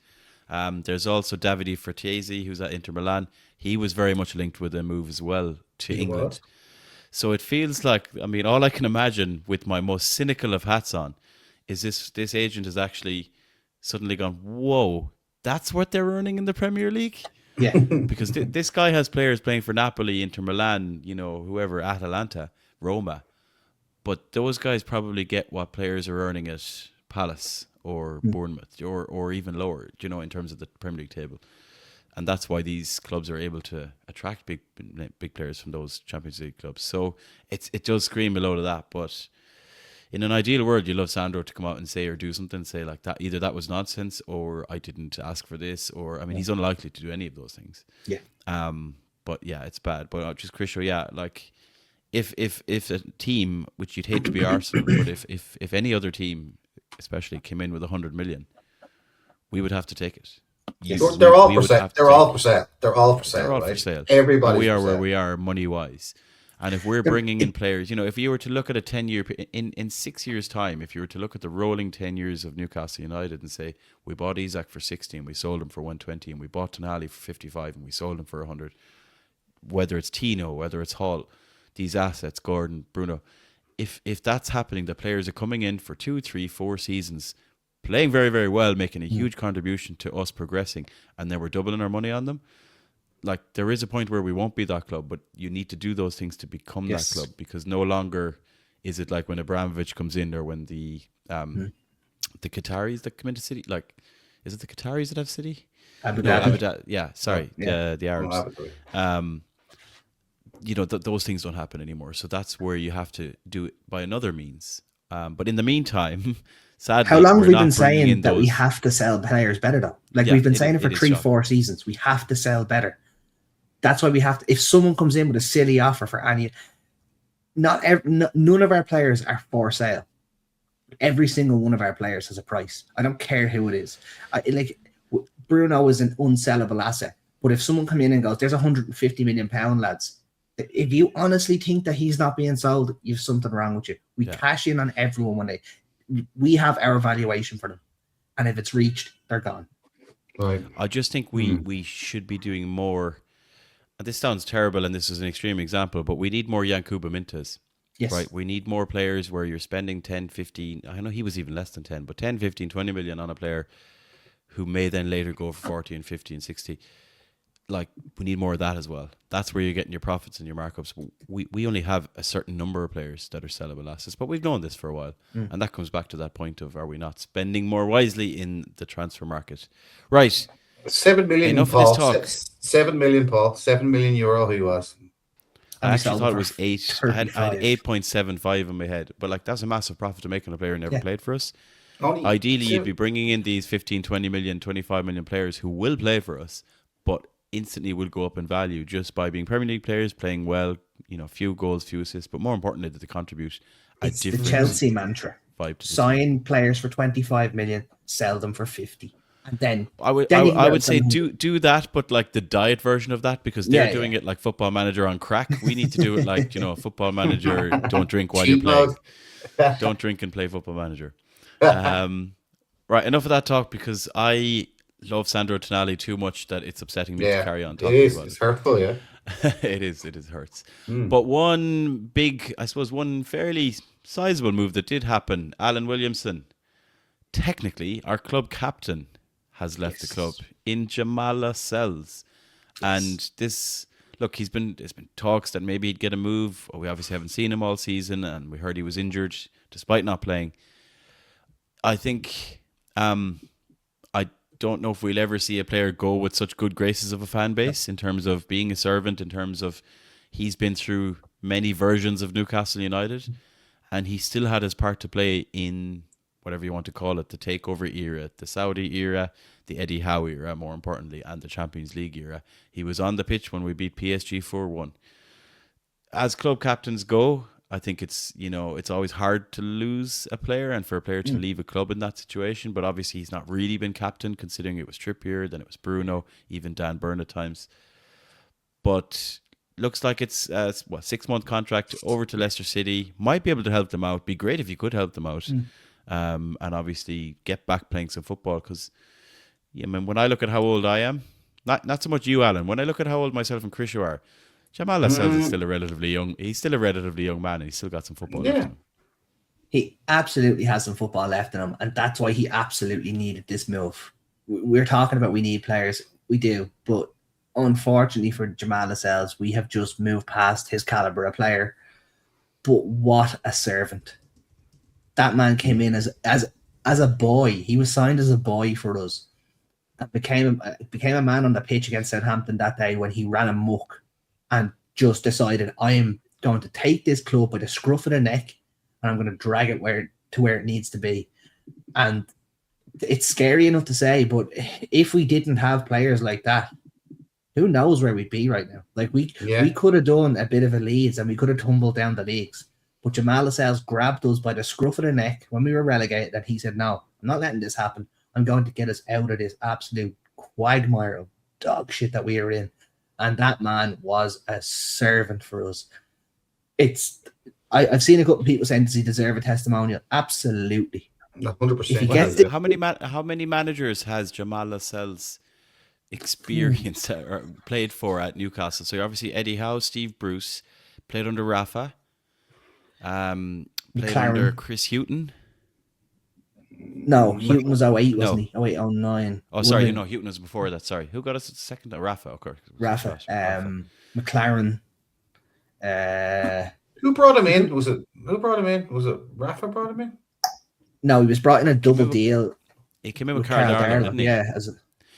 There's also Davide Frattesi, who's at Inter Milan. He was very much linked with a move as well to England. So it feels like, I mean, all I can imagine with my most cynical of hats on is this agent has actually suddenly gone, whoa, that's what they're earning in the Premier League? Yeah. Because this guy has players playing for Napoli, Inter Milan, you know, whoever, Atalanta, Roma. But those guys probably get what players are earning at Palace or Bournemouth or even lower, you know, in terms of the Premier League table. And that's why these clubs are able to attract big players from those Champions League clubs. So it does scream a load of that. But in an ideal world, you love Sandro to come out and say or do something, say like that. Either that was nonsense, or I didn't ask for this, or I mean, he's unlikely to do any of those things. Yeah. But yeah, it's bad. But just Christo, yeah, like if a team, which you'd hate to be Arsenal, but if any other team, especially, came in with 100 million, we would have to take it. Yes. They're all for sale. They're all for sale. They're all for sale. They're all right? for sale. Everybody. We are where we are money wise. And if we're bringing in players, you know, if you were to look at a 10-year, in 6 years' time, if you were to look at the rolling 10 years of Newcastle United and say, we bought Isak for 60 and we sold him for 120, and we bought Tonali for 55 and we sold him for 100, whether it's Tino, whether it's Hall, these assets, Gordon, Bruno, if that's happening, the players are coming in for 2, 3, 4 seasons, playing very, very well, making a huge contribution to us progressing, and then we're doubling our money on them. Like, there is a point where we won't be that club, but you need to do those things to become that club, because no longer is it like when Abramovich comes in, or when the Qataris that come into City, like, is it the Qataris that have City? Abu Dhabi. Yeah, sorry, the Arabs. You know, those things don't happen anymore. So that's where you have to do it by another means. But in the meantime, sadly, how long have we been saying that we have to sell players better, though? Like, we've been saying it for 3-4 seasons. We have to sell better. That's why we have to. If someone comes in with a silly offer for any, none of our players are for sale. Every single one of our players has a price. I don't care who it is. Like, Bruno is an unsellable asset. But if someone come in and goes, "There's £150 million, lads," if you honestly think that he's not being sold, you've something wrong with you. We cash in on everyone when we have our valuation for them, and if it's reached, they're gone. Right. I just think we should be doing more. And this sounds terrible, and this is an extreme example, but we need more Yankuba Mintas. Yes. Right? We need more players where you're spending 10, 15, I know he was even less than 10, but 10, 15, 20 million on a player who may then later go for 40 and 50 and 60. Like, we need more of that as well. That's where you're getting your profits and your markups. We only have a certain number of players that are sellable assets, but we've known this for a while. And that comes back to that point of, are we not spending more wisely in the transfer market? Right. 7 million. Enough Paul. of this talk. 7 million, Paul. 7 million euro he was. I actually thought it was 8. I had 8.75 in my head. But like, that's a massive profit to make on a player who never played for us. Ideally, you'd be bringing in these 15, 20 million, 25 million players who will play for us, but instantly will go up in value just by being Premier League players, playing well, you know, few goals, few assists, but more importantly, that they contribute. It's the Chelsea mantra. Sign players for 25 million, sell them for 50. And then I would say do that, but like the diet version of that, because they're doing it like Football Manager on crack. We need to do it like, you know, Football Manager, don't drink while you're playing. Don't drink and play Football Manager. Right, enough of that talk, because I love Sandro Tonali too much that it's upsetting me to carry on talking about it. It's hurtful, yeah. It hurts. But one fairly sizable move that did happen, Alan Williamson, technically our club captain, has left the club in Jamal Lascelles. And this, look, there's been talks that maybe he'd get a move. We obviously haven't seen him all season, and we heard he was injured despite not playing. I think don't know if we'll ever see a player go with such good graces of a fan base in terms of being a servant, in terms of he's been through many versions of Newcastle United, and he still had his part to play in whatever you want to call it, the takeover era, the Saudi era, the Eddie Howe era, more importantly, and the Champions League era. He was on the pitch when we beat PSG 4-1. As club captains go, I think it's always hard to lose a player and for a player to leave a club in that situation. But obviously he's not really been captain, considering it was Trippier, then it was Bruno, even Dan Burn at times. But looks like it's a 6-month contract over to Leicester City. Might be able to help them out. Be great if you could help them out. And obviously get back playing some football. Because when I look at how old I am, not so much you, Alan. When I look at how old myself and Chris are, Jamal Lascelles is still a relatively young. He's still a relatively young man, and he's still got some football left in him. He absolutely has some football left in him, and that's why he absolutely needed this move. We're talking about we need players, we do, but unfortunately for Jamal Lascelles, we have just moved past his caliber of player. But what a servant! That man came in as a boy. He was signed as a boy for us, and became a man on the pitch against Southampton that day when he ran amok and just decided, I am going to take this club by the scruff of the neck and I'm going to drag it where it needs to be. And it's scary enough to say, but if we didn't have players like that, who knows where we'd be right now? Like we could have done a bit of a Leeds and we could have tumbled down the leagues. But Jamal Lascelles grabbed us by the scruff of the neck when we were relegated and he said, no, I'm not letting this happen. I'm going to get us out of this absolute quagmire of dog shit that we are in. And that man was a servant for us. I've seen a couple of people saying, does he deserve a testimonial? Absolutely. 100%. How many managers has Jamal Lascelles experienced or played for at Newcastle? So obviously Eddie Howe, Steve Bruce, played under Rafa, played under Chris Hughton. No, Hughton was 08, wasn't he? 08, 09. Oh, sorry, Hughton was before that. Sorry. Who got us second? Rafa, of course. Rafa. McLaren. Who brought him in? Was it Rafa brought him in? No, he was brought in a double deal. He came in with Carl Darling, didn't he? Yeah.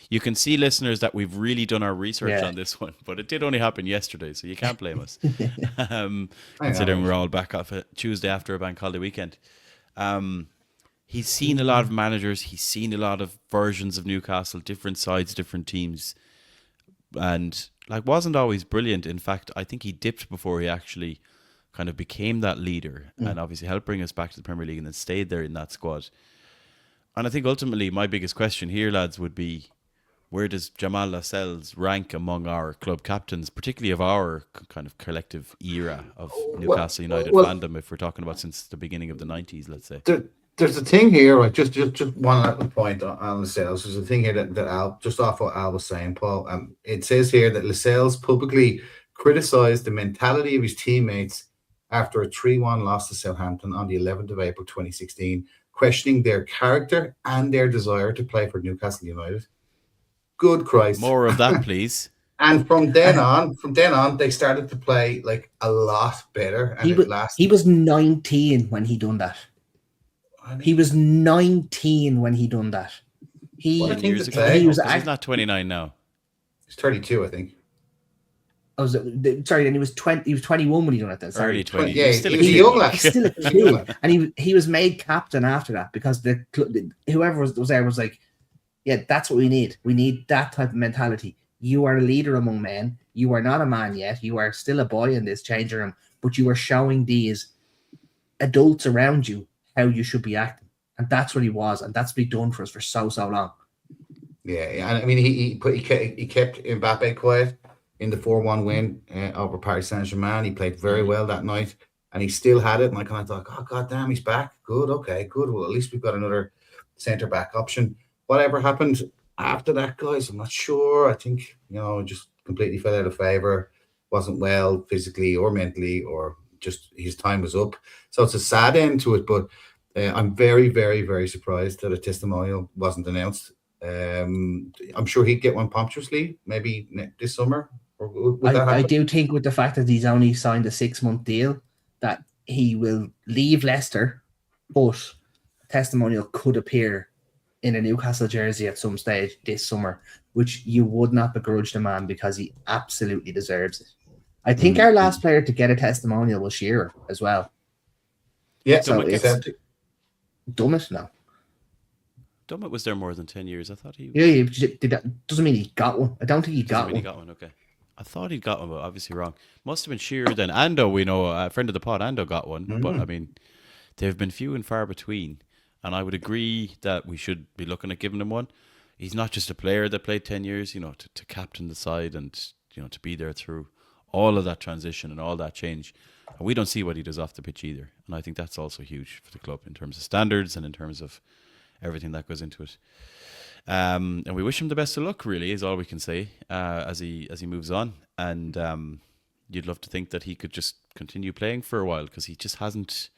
You can see, listeners, that we've really done our research on this one, but it did only happen yesterday, so you can't blame us. Considering we're all back off a Tuesday after a bank holiday weekend. He's seen a lot of managers. He's seen a lot of versions of Newcastle, different sides, different teams, and wasn't always brilliant. In fact, I think he dipped before he actually kind of became that leader, and obviously helped bring us back to the Premier League and then stayed there in that squad. And I think ultimately my biggest question here, lads, would be, where does Jamal Lascelles rank among our club captains, particularly of our kind of collective era of Newcastle United fandom, if we're talking about since the beginning of the 90s, let's say? There's a thing here, right? Just one little point on Lascelles. There's a thing here that Al, just off what Al was saying, Paul. It says here that Lascelles publicly criticised the mentality of his teammates after a 3-1 loss to Southampton on the 11th of April 2016, questioning their character and their desire to play for Newcastle United. Good Christ! More of that, please. And from then on, they started to play a lot better. And he was 19 when he done that. He was 19 when he done that. He's not 29 now. He's 32, I think. Sorry, then he was 20. He was 21 when he done it. Then early 20. Yeah, he was a young lad. Still a kid, and he was made captain after that because whoever was there was like, yeah, that's what we need. We need that type of mentality. You are a leader among men. You are not a man yet. You are still a boy in this changing room, but you are showing these adults around you how you should be acting, and that's what he was, and that's been done for us for so long. Yeah, and I mean he kept Mbappe quiet in the 4-1 win over Paris Saint-Germain. He played very well that night, and he still had it. And I kind of thought, oh god damn, he's back. Good, okay, good. Well, at least we've got another centre back option. Whatever happened after that, guys, I'm not sure. I think just completely fell out of favor. Wasn't well physically or mentally, or just his time was up. So it's a sad end to it, but I'm very, very, very surprised that a testimonial wasn't announced. I'm sure he'd get one punctuously, maybe this summer. Or I do think with the fact that he's only signed a 6-month deal, that he will leave Leicester, but a testimonial could appear in a Newcastle jersey at some stage this summer, which you would not begrudge the man because he absolutely deserves it. I think our last player to get a testimonial was Shearer as well. Yeah, so it's Dummett, no. Dummett was there more than 10 years. I thought he was... Yeah, doesn't mean he got one. I don't think he got one. He got one, okay. I thought he'd got one, but obviously wrong. Must have been Shearer then. Ando, we know, a friend of the pod, Ando got one. But, I mean, they've been few and far between. And I would agree that we should be looking at giving him one. He's not just a player that played 10 years, you know, to captain the side and, you know, to be there through all of that transition and all that change. And we don't see what he does off the pitch either. And I think that's also huge for the club in terms of standards and in terms of everything that goes into it. And we wish him the best of luck, really, is all we can say as he moves on. And you'd love to think that he could just continue playing for a while, because he just hasn't.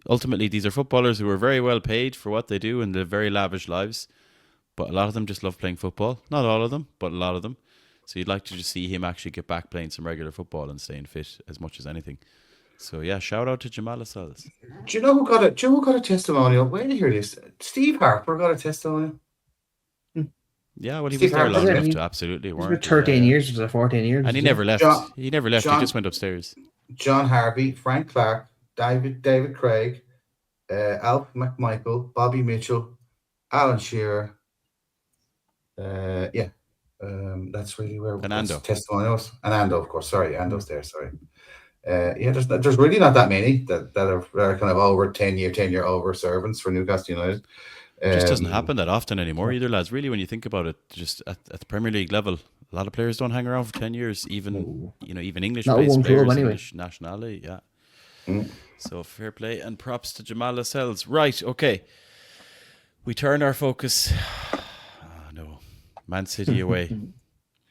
Ultimately, these are footballers who are very well paid for what they do and live very lavish lives. But a lot of them just love playing football. Not all of them, but a lot of them. So you'd like to just see him actually get back playing some regular football and staying fit as much as anything. So yeah, shout out to Jamal Lascelles. Do you know who got a testimonial? Where did you hear this? Steve Harper got a testimonial. Yeah, well, he was there long enough to absolutely. It was 13 years, was it 14 years? And he never left. He never left. He just went upstairs. John Harvey, Frank Clark, David Craig, Alf McMichael, Bobby Mitchell, Alan Shearer. That's really where Ando. Testimonials. And Ando, of course. Sorry, Ando's there. Sorry. There's really not that many that are kind of over 10-year over servants for Newcastle United. It just doesn't happen that often anymore either, lads. Really, when you think about it, just at the Premier League level, a lot of players don't hang around for 10 years. Even even English-based players, anyway. English nationality, yeah. So fair play and props to Jamal Lascelles. Right, okay. We turn our focus. Man City away.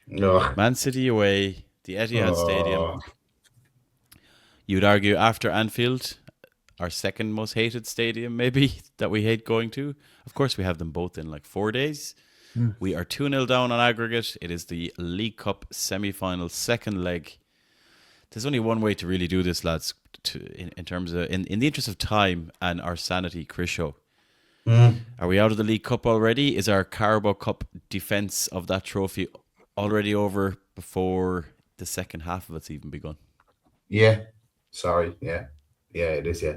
No. Man City away. The Etihad Stadium. You'd argue after Anfield, our second most hated stadium, maybe, that we hate going to. Of course, we have them both in like 4 days. We are 2-0 down on aggregate. It is the League Cup semi-final second leg. There's only one way to really do this, lads, in terms of, in the interest of time and our sanity, Chris Show. Are we out of the League Cup already? Is our Carabao Cup defence of that trophy already over before the second half of it's even begun? Yeah. Sorry. Yeah, it is. Yeah.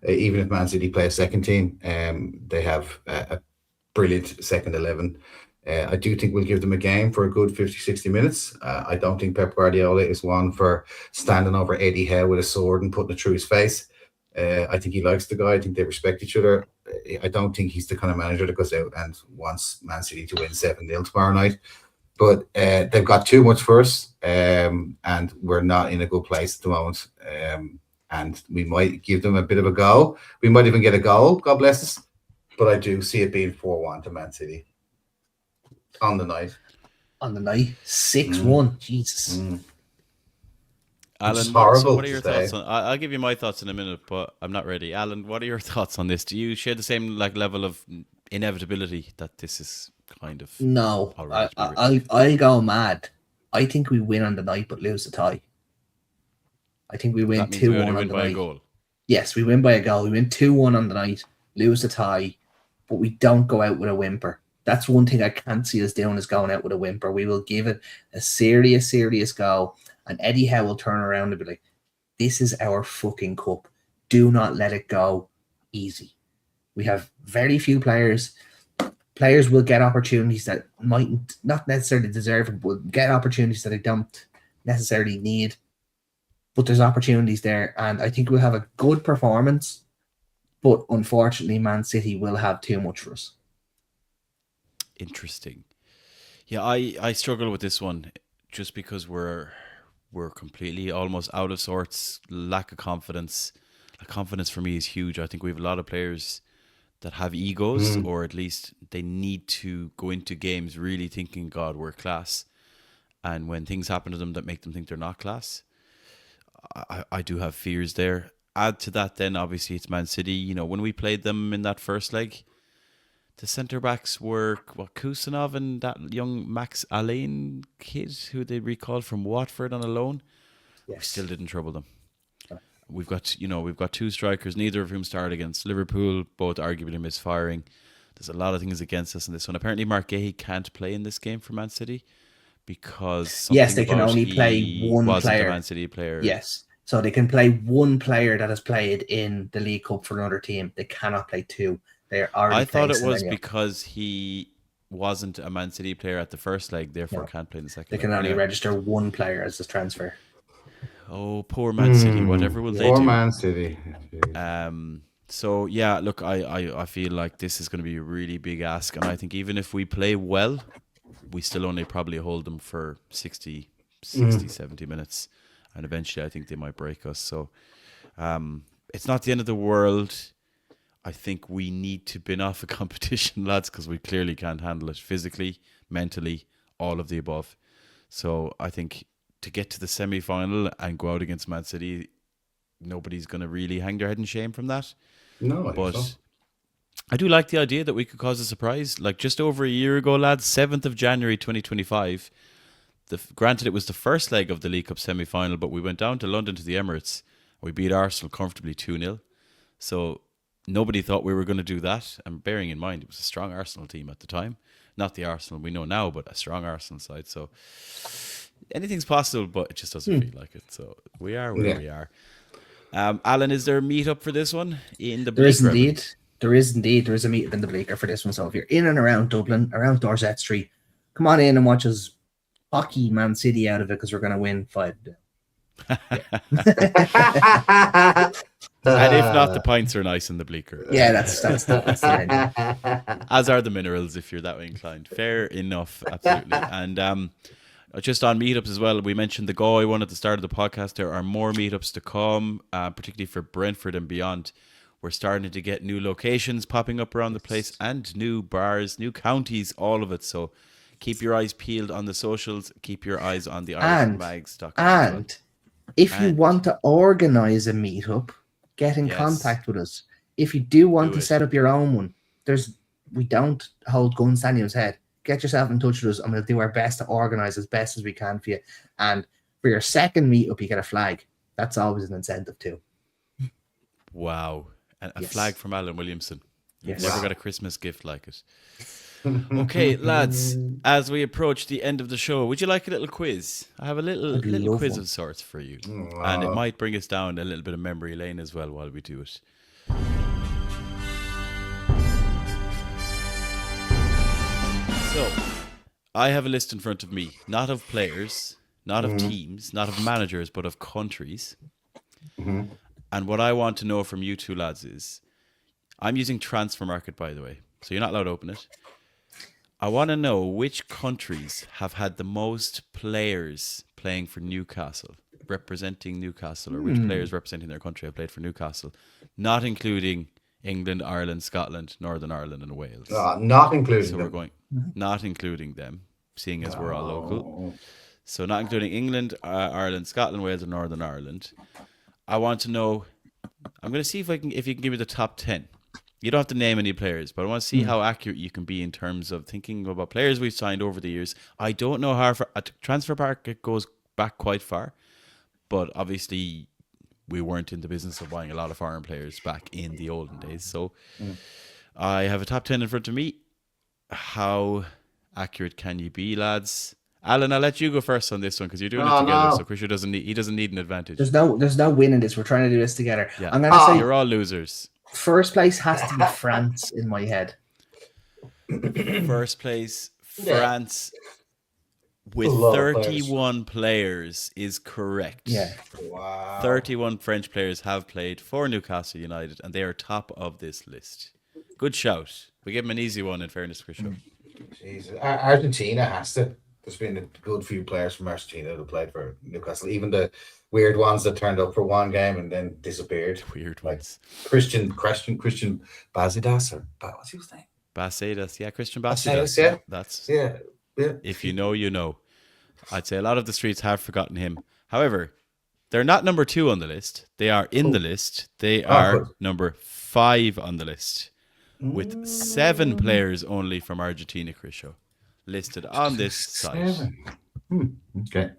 Even if Man City play a second team, they have a brilliant second 11. I do think we'll give them a game for a good 50-60 minutes. I don't think Pep Guardiola is one for standing over Eddie Howe with a sword and putting it through his face. I think he likes the guy. I think they respect each other. I don't think he's the kind of manager that goes out and wants Man City to win 7-0 tomorrow night. But they've got too much for us, and we're not in a good place at the moment. And we might give them a bit of a go. We might even get a goal, God bless us. But I do see it being 4-1 to Man City on the night. 6-1. Jesus. Alan, what are your thoughts on? I'll give you my thoughts in a minute, but I'm not ready. Alan, what are your thoughts on this? Do you share the same level of inevitability that this is kind of? No, I'll go mad. I think we win on the night but lose the tie. I think we win 2-1 on the night. A goal. Yes, we win by a goal. We win 2-1 on the night, lose the tie, but we don't go out with a whimper. That's one thing I can't see us doing, is going out with a whimper. We will give it a serious go. And Eddie Howe will turn around and be like, this is our fucking cup. Do not let it go easy. We have very few players. Players will get opportunities that might not necessarily deserve it, but get opportunities that they don't necessarily need. But there's opportunities there. And I think we'll have a good performance. But unfortunately, Man City will have too much for us. Interesting. Yeah, I struggle with this one just because we're completely almost out of sorts, lack of confidence. Confidence for me is huge. I think we have a lot of players that have egos, or at least they need to go into games really thinking, God, we're class. And when things happen to them that make them think they're not class, I do have fears there. Add to that then, obviously, it's Man City. You know, when we played them in that first leg, the centre-backs were Kusanov and that young Max Alain kid who they recalled from Watford on a loan. Yes. We still didn't trouble them. We've got two strikers, neither of whom started against Liverpool, both arguably misfiring. there's a lot of things against us in this one. Apparently, Mark Gahey can't play in this game for Man City because yes, they can only play one player. A Man City player. Yes, so they can play one player that has played in the League Cup for another team. They cannot play two. They're already. I thought it was because he wasn't a Man City player at the first leg, therefore can't play in the second. They can only register one player as a transfer. Oh, poor Man City! Whatever will they do? Poor Man City. So yeah, look, I feel like this is going to be a really big ask, and I think even if we play well, we still only probably hold them for 60, 70 minutes, and eventually I think they might break us. So it's not the end of the world. I think we need to bin off a competition, lads, because we clearly can't handle it physically, mentally, all of the above. So I think to get to the semi-final and go out against Man City, nobody's going to really hang their head in shame from that. No, but I do like the idea that we could cause a surprise. Like just over a year ago, lads, 7th of January 2025. Granted, it was the first leg of the League Cup semi-final, but we went down to London to the Emirates. We beat Arsenal comfortably 2-0. So nobody thought we were going to do that. And bearing in mind, it was a strong Arsenal team at the time. Not the Arsenal we know now, but a strong Arsenal side. So anything's possible, but it just doesn't feel like it. So we are where we are. Alan, is there a meet-up for this one in the Bleaker? There is indeed. There is a meet-up in the Bleaker for this one. So if you're in and around Dublin, around Dorset Street, come on in and watch us hockey Man City out of it because we're going to win 5-0. And if not, the pints are nice in the Bleaker. Yeah, that's the idea. As are the minerals, if you're that way inclined. Fair enough, absolutely. And just on meetups as well, we mentioned the Galway one at the start of the podcast. There are more meetups to come, particularly for Brentford and beyond. We're starting to get new locations popping up around the place and new bars, new counties, all of it. So keep your eyes peeled on the socials. Keep your eyes on the irishmags.com. And if you want to organise a meetup, get in contact with us. If you do want to set up your own one, we don't hold guns to anyone's head. Get yourself in touch with us and we'll do our best to organise as best as we can for you. And for your second meetup, you get a flag. That's always an incentive too. Wow. And a flag from Alan Williamson. Yes. Never got a Christmas gift like it. Okay, lads, as we approach the end of the show, would you like a little quiz? I have a little quiz of sorts for you. And it might bring us down a little bit of memory lane as well while we do it. So, I have a list in front of me, not of players, not of teams, not of managers, but of countries. And what I want to know from you two lads is, I'm using Transfer Market, by the way, so you're not allowed to open it. I want to know which countries have had the most players playing for Newcastle, representing Newcastle, or which players representing their country have played for Newcastle, not including England, Ireland, Scotland, Northern Ireland, and Wales. Not including them. So we're going, not including them, seeing as we're all local. So not including England, Ireland, Scotland, Wales, and Northern Ireland. I want to know, I'm going to see if you can give me the top 10. You don't have to name any players, but I want to see how accurate you can be in terms of thinking about players we've signed over the years. I don't know how far, at Transfer Park it goes back quite far, but obviously we weren't in the business of buying a lot of foreign players back in the olden days. So I have a top 10 in front of me. How accurate can you be, lads? Alan, I'll let you go first on this one because you're doing it together. So Christian doesn't need an advantage. There's no winning this. We're trying to do this together. Yeah. I'm gonna say you're all losers. First place has to be France in my head. First place, France with 31 players is correct. Yeah. Wow. 31 French players have played for Newcastle United, and they are top of this list. Good shout. We give them an easy one, in fairness, Christian. Jesus. Argentina has to. There's been a good few players from Argentina who played for Newcastle, even the weird ones that turned up for one game and then disappeared. Weird ones. Christian Bazidas, or what's his name? Bazidas, yeah, Christian Bazidas. Yeah, that's yeah. If you know, you know. I'd say a lot of the streets have forgotten him. However, they're not number 2 on the list. They are in the list. They are number 5 on the list, with 7 players only from Argentina, Chriso, listed on this site. Okay.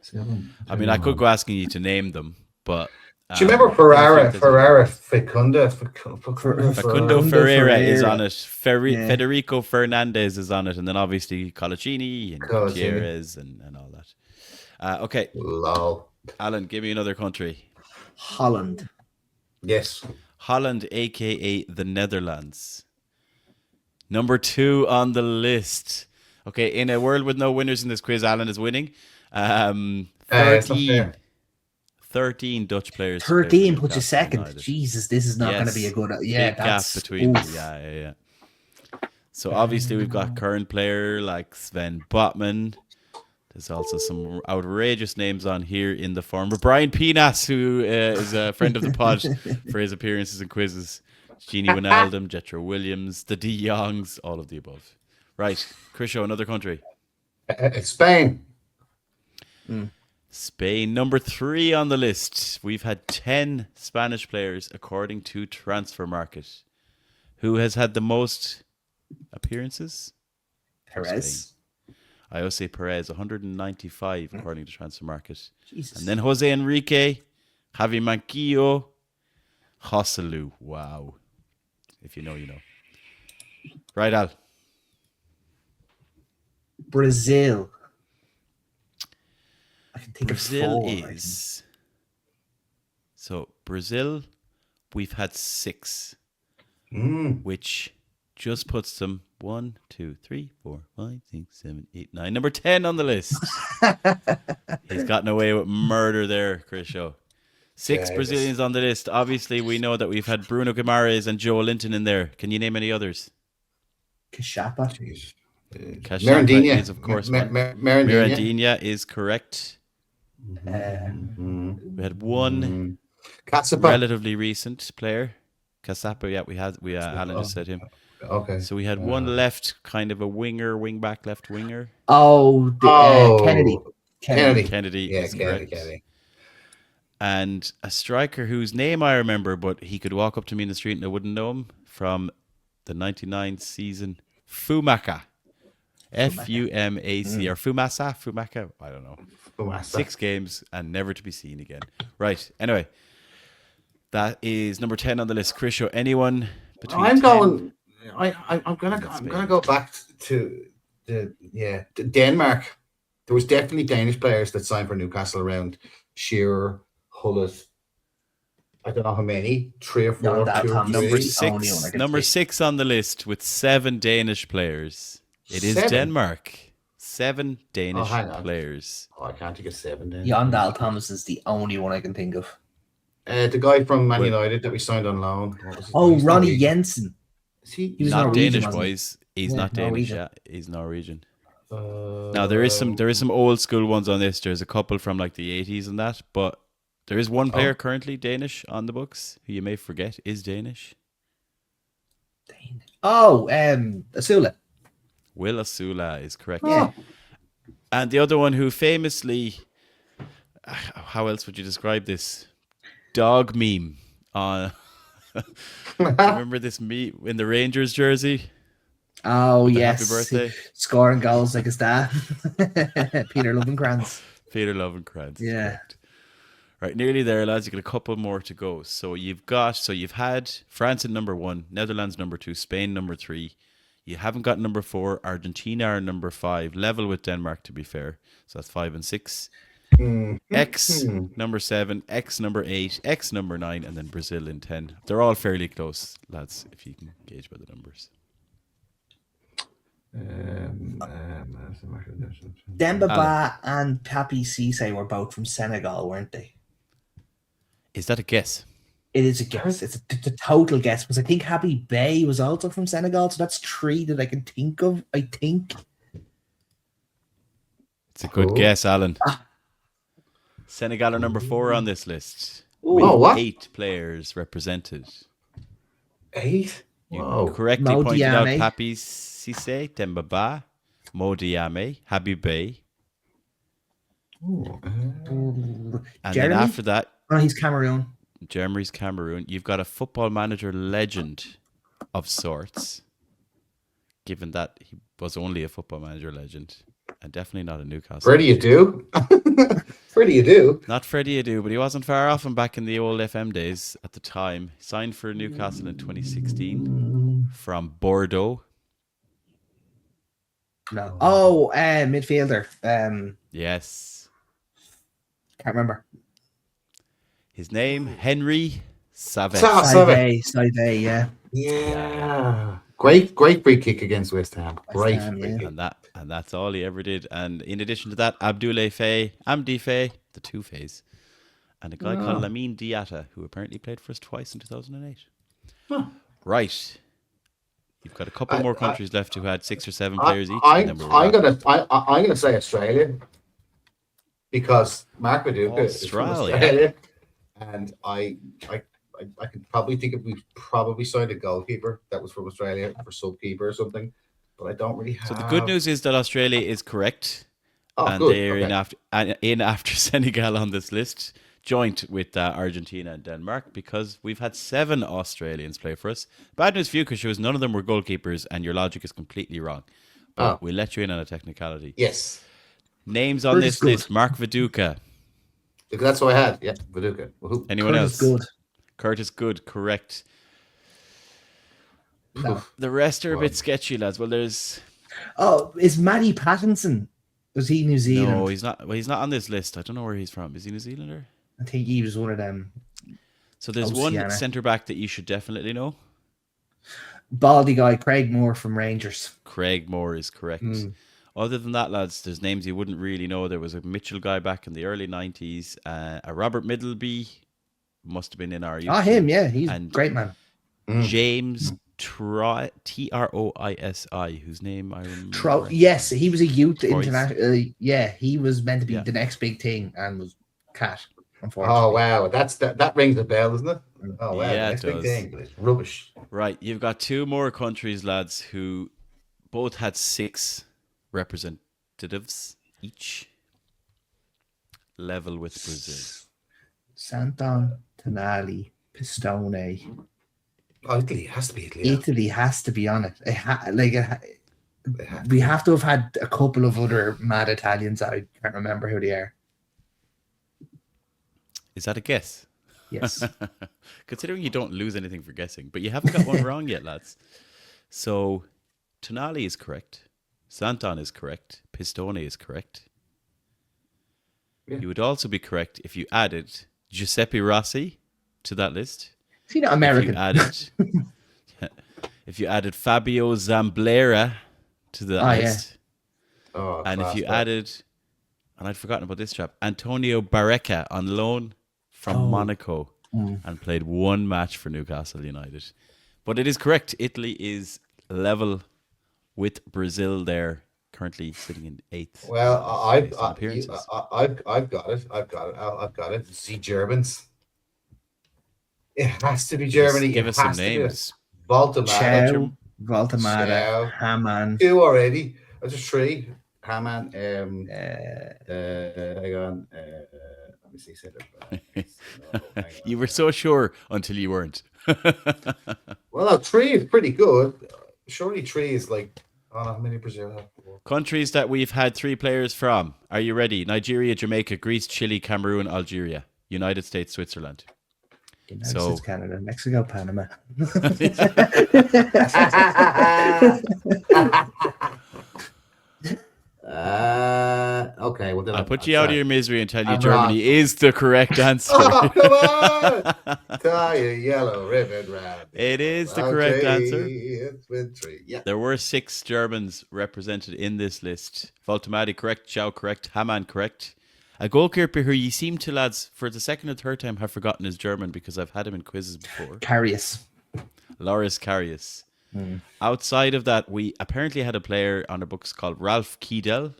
7. I mean, I could go asking you to name them, but Do you remember Facundo Ferreira is on it. Federico Fernandez is on it, and then obviously Colaccini and Gutierrez and all that. Okay. Lol. Alan, give me another country. Holland. Yes. Holland, aka the Netherlands. Number 2 on the list. Okay, in a world with no winners in this quiz, Alan is winning. 13 Dutch players. 13 puts you second. United. Jesus, this is not going to be a good... Yeah, big gap between them. Yeah. So obviously we've got current player like Sven Botman. There's also some outrageous names on here in the form. But Brian Pinas, who is a friend of the pod for his appearances and quizzes. Gini Wijnaldum, Jetro Williams, the De Jongs, all of the above. Right, Krisho, another country. Spain. Spain, number 3 on the list. We've had 10 Spanish players according to Transfer Market. Who has had the most appearances? Perez. I always say Perez, 195 according to Transfer Market. Jesus. And then Jose Enrique, Javi Manquillo, Joselu. Wow. If you know, you know. Right, Al. Brazil. I can think Brazil of 4. Is. So, Brazil, we've had 6. Which just puts them 1, 2, 3, 4, 5, 6, 7, 8, 9. Number 10 on the list. He's gotten away with murder there, Krisho. 6 Brazilians on the list. Obviously, we know that we've had Bruno Guimaraes and Joe Linton in there. Can you name any others? Cachapa. Mirandinha is, of course, Mirandinha is correct. We had one relatively recent player. Cassapa, Alan just said him. Okay. So we had one left, kind of a winger, wing back, left winger. Kennedy. Kennedy Yeah, is correct. Kennedy. And a striker whose name I remember, but he could walk up to me in the street and I wouldn't know him, from the 99 season, Fumaka. Fumac or Fumaka, I don't know. 6 games and never to be seen again. Right. Anyway, that is number 10 on the list. Krisho, anyone between? I'm gonna go back to Denmark. There was definitely Danish players that signed for Newcastle around Shearer, Hullet. I don't know how many, 3 or 4. Number 6 on the list with 7 Danish players. It is 7? Denmark. 7 Danish players. I can't think of 7 then. Jan Dahl Thomas is the only one I can think of. The guy from Man United that we signed on loan. Ronnie Jensen. He's not Danish, boys. He's not Danish. Yeah, he's Norwegian. Now there is some old school ones on this. There's a couple from like the 80s and that, but there is one player currently Danish on the books who you may forget is Danish. Asula. Will Asula is correct. Yeah. And the other one who famously, how else would you describe this? Dog meme on. Remember this meme in the Rangers jersey? Oh, yes. Happy birthday. Scoring goals like his dad. Peter Lovenkrands. Yeah. Correct. Right, nearly there, lads. You got a couple more to go. So you've had France at number 1, Netherlands number 2, Spain number 3. You haven't got number 4. Argentina are number 5, level with Denmark, to be fair. So that's 5 and 6. X number 7, X number 8, X number 9, and then Brazil in 10. They're all fairly close, lads, if you can gauge by the numbers. Demba Ba and Papi Cisse were both from Senegal, weren't they? Is that a guess? It is a guess. It's a total guess, because I think Happy Bay was also from Senegal, so that's 3 that I can think of, I think. It's a good guess, Alan. Senegal are number 4 on this list. What? 8 players represented. 8? You correctly pointed out Papi Cisse, Demba Ba, Mo Diame, Habib Bey. And then after that... Oh, he's Cameroon. Jeremy's Cameroon. You've got a football manager legend of sorts, given that he was only a football manager legend and definitely not a Newcastle. Where do you do? Freddie Adu. Not Freddie Adu, but he wasn't far off him back in the old FM days at the time. Signed for Newcastle in 2016 from Bordeaux. No. Oh, midfielder. Yes. Can't remember. His name, Henry Savet. Savet, yeah. Yeah. Great free kick against West Ham. Great free kick. And that's all he ever did. And in addition to that, Abdoulaye Faye, Amdi Faye, the two Fays, and a guy called Lamine Diatta, who apparently played for us twice in 2008. Huh. Right. You've got a couple more countries left who had 6 or 7 players each. I'm gonna say Australia because Mark Viduka is from Australia, and I can probably think of, we probably signed a goalkeeper that was from Australia for sub-keeper or something, but I don't really have. So the good news is that Australia is correct, and good. they're in after Senegal on this list, joint with Argentina and Denmark, because we've had 7 Australians play for us. Bad news for you, because none of them were goalkeepers, and your logic is completely wrong. But we'll let you in on a technicality. Yes. Names on this list: Mark Viduka. That's what I had. Yeah, Viduka. Woohoo. Anyone else? Good. Curtis Good, correct. No. The rest are a bit sketchy, lads. Well, there's... Oh, is Matty Pattinson? Was he New Zealand? No, he's not. Well, he's not on this list. I don't know where he's from. Is he New Zealander? I think he was one of them. So there's one centre-back that you should definitely know. Baldy guy, Craig Moore from Rangers. Craig Moore is correct. Other than that, lads, there's names you wouldn't really know. There was a Mitchell guy back in the early 90s. A Robert Middleby must have been in our youth. Him, yeah. He's a great man. James Troisi, whose name I remember. Yes, he was a youth international. Yeah, he was meant to be the next big thing and was cat, unfortunately. Oh, wow. That rings a bell, doesn't it? Oh, wow. Yeah, next it does. big thing. It's rubbish. Right, you've got 2 more countries, lads, who both had 6 representatives each. Level with Brazil. Santon, Tonali, Pistone. Oh, Italy has to be Italy. Italy has to be on it. We have to have had a couple of other mad Italians. I can't remember who they are. Is that a guess? Yes. Considering you don't lose anything for guessing, but you haven't got one wrong yet, lads. So, Tonali is correct. Santon is correct. Pistone is correct. Yeah. You would also be correct if you added Giuseppe Rossi to that list. Is he not American? If you added Fabio Zamblera to the list. Yeah. Oh, and if you added, and I'd forgotten about this chap, Antonio Barreca on loan from Monaco and played 1 match for Newcastle United. But it is correct. Italy is level with Brazil there, currently sitting in 8th. Well, I've got it. I've got it. The Germans. It has to be Germany. Give us some names. Voltemada, Hamann. 2 already. Just 3. Hamann. Hang on. Let me see. You were so sure until you weren't. Well, no, 3 is pretty good. Surely 3 is like, I don't know how many Brazil have. Countries that we've had 3 players from. Are you ready? Nigeria, Jamaica, Greece, Chile, Cameroon, Algeria, United States, Switzerland. United States, Canada, Mexico, Panama. Okay, well then I'll put you out of your misery and tell you Germany is the correct answer. Oh, come on! Tie a yellow ribbon round. It is the correct answer. It's been 3. Yeah. There were 6 Germans represented in this list. Voltemade correct, Chow correct, Hamann correct. A goalkeeper who you seem to, lads, for the second or third time have forgotten his German because I've had him in quizzes before. Karius. Loris Karius. Outside of that, we apparently had a player on our books called Ralph Kiedel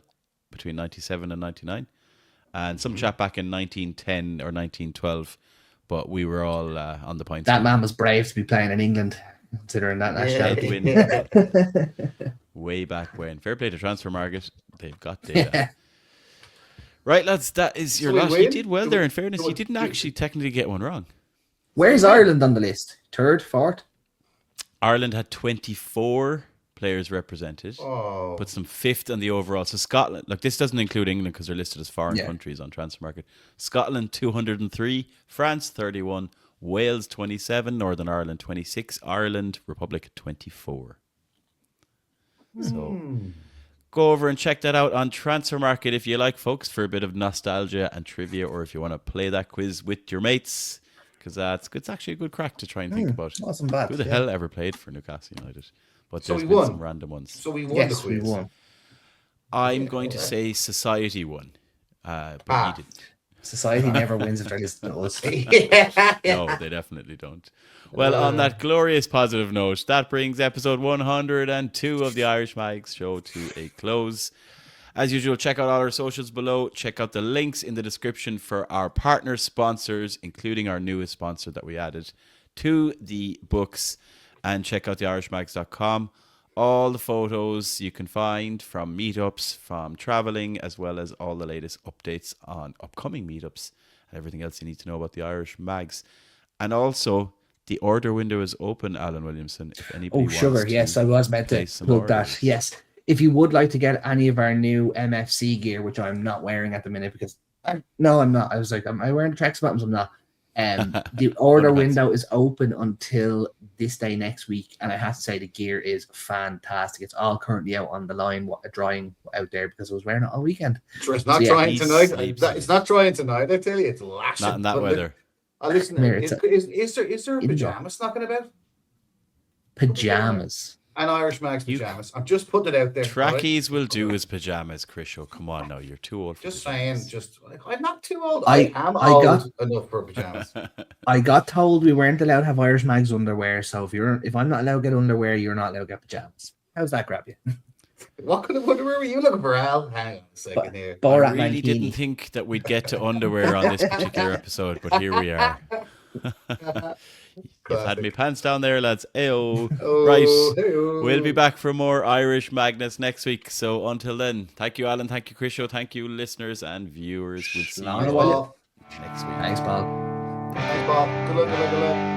between 97 and 99. And some chap back in 1910 or 1912. But we were all on the point. That man was brave to be playing in England, considering that nationality. Way back when. Fair play to Transfer Market. They've got data. Right, lads, that is your last. You did well there, in fairness. You didn't actually technically get one wrong. Where's Ireland on the list? 3rd, 4th? Ireland had 24 players represented. Oh. Puts them 5th on the overall. So Scotland, look, this doesn't include England because they're listed as foreign countries on Transfer Market. Scotland 203, France 31, Wales 27, Northern Ireland 26, Ireland, Republic 24. So go over and check that out on Transfer Market if you like, folks, for a bit of nostalgia and trivia, or if you want to play that quiz with your mates, because it's actually a good crack to try and think about. Wasn't bad. Who the hell ever played for Newcastle United? But So there's we been won. some random ones. So we won the quiz. We won. I'm going to say Society won, but he didn't. Society never wins if they're listening to us. No, they definitely don't. Well, on that glorious positive note, that brings episode 102 of the Irish Mags show to a close. As usual, check out all our socials below. Check out the links in the description for our partner sponsors, including our newest sponsor that we added to the books. And check out theirishmags.com. All the photos you can find from meetups, from traveling, as well as all the latest updates on upcoming meetups and everything else you need to know about the Irish Mags. And also, the order window is open, Alan Williamson. If anybody wants sugar. to Yes, I was meant to plug that. Yes. If you would like to get any of our new MFC gear, which I'm not wearing at the minute because I'm not. I was like, am I wearing the track bottoms? I'm not. The order window is open until this day next week, and I have to say the gear is fantastic. It's all currently out on the line, drying out there because I was wearing it all weekend. It's not drying tonight. It's not drying tonight. I tell you, it's lashing. Not in that weather. Listen, is there pajamas knocking about? Pajamas. And Irish Mags pajamas. I'm just putting it out there. Trackies will do as pajamas, Krisho. Come on now, you're too old for Just pajamas. saying, I'm not too old. I am old enough for pajamas. I got told we weren't allowed to have Irish Mags underwear, so if I'm not allowed to get underwear, you're not allowed to get pajamas. How's that grab you? What kind of underwear were you looking for, Al? Hang on a second here. I really didn't think that we'd get to underwear on this particular episode, but here we are. You've had me pants down there, lads. Ayo. Right. Hey-o. We'll be back for more Irish Magnets next week. So until then, thank you, Alan. Thank you, Krisho. Thank you, listeners and viewers. We'll see you all next week. Thanks, Paul. Thanks, Bob. Good luck.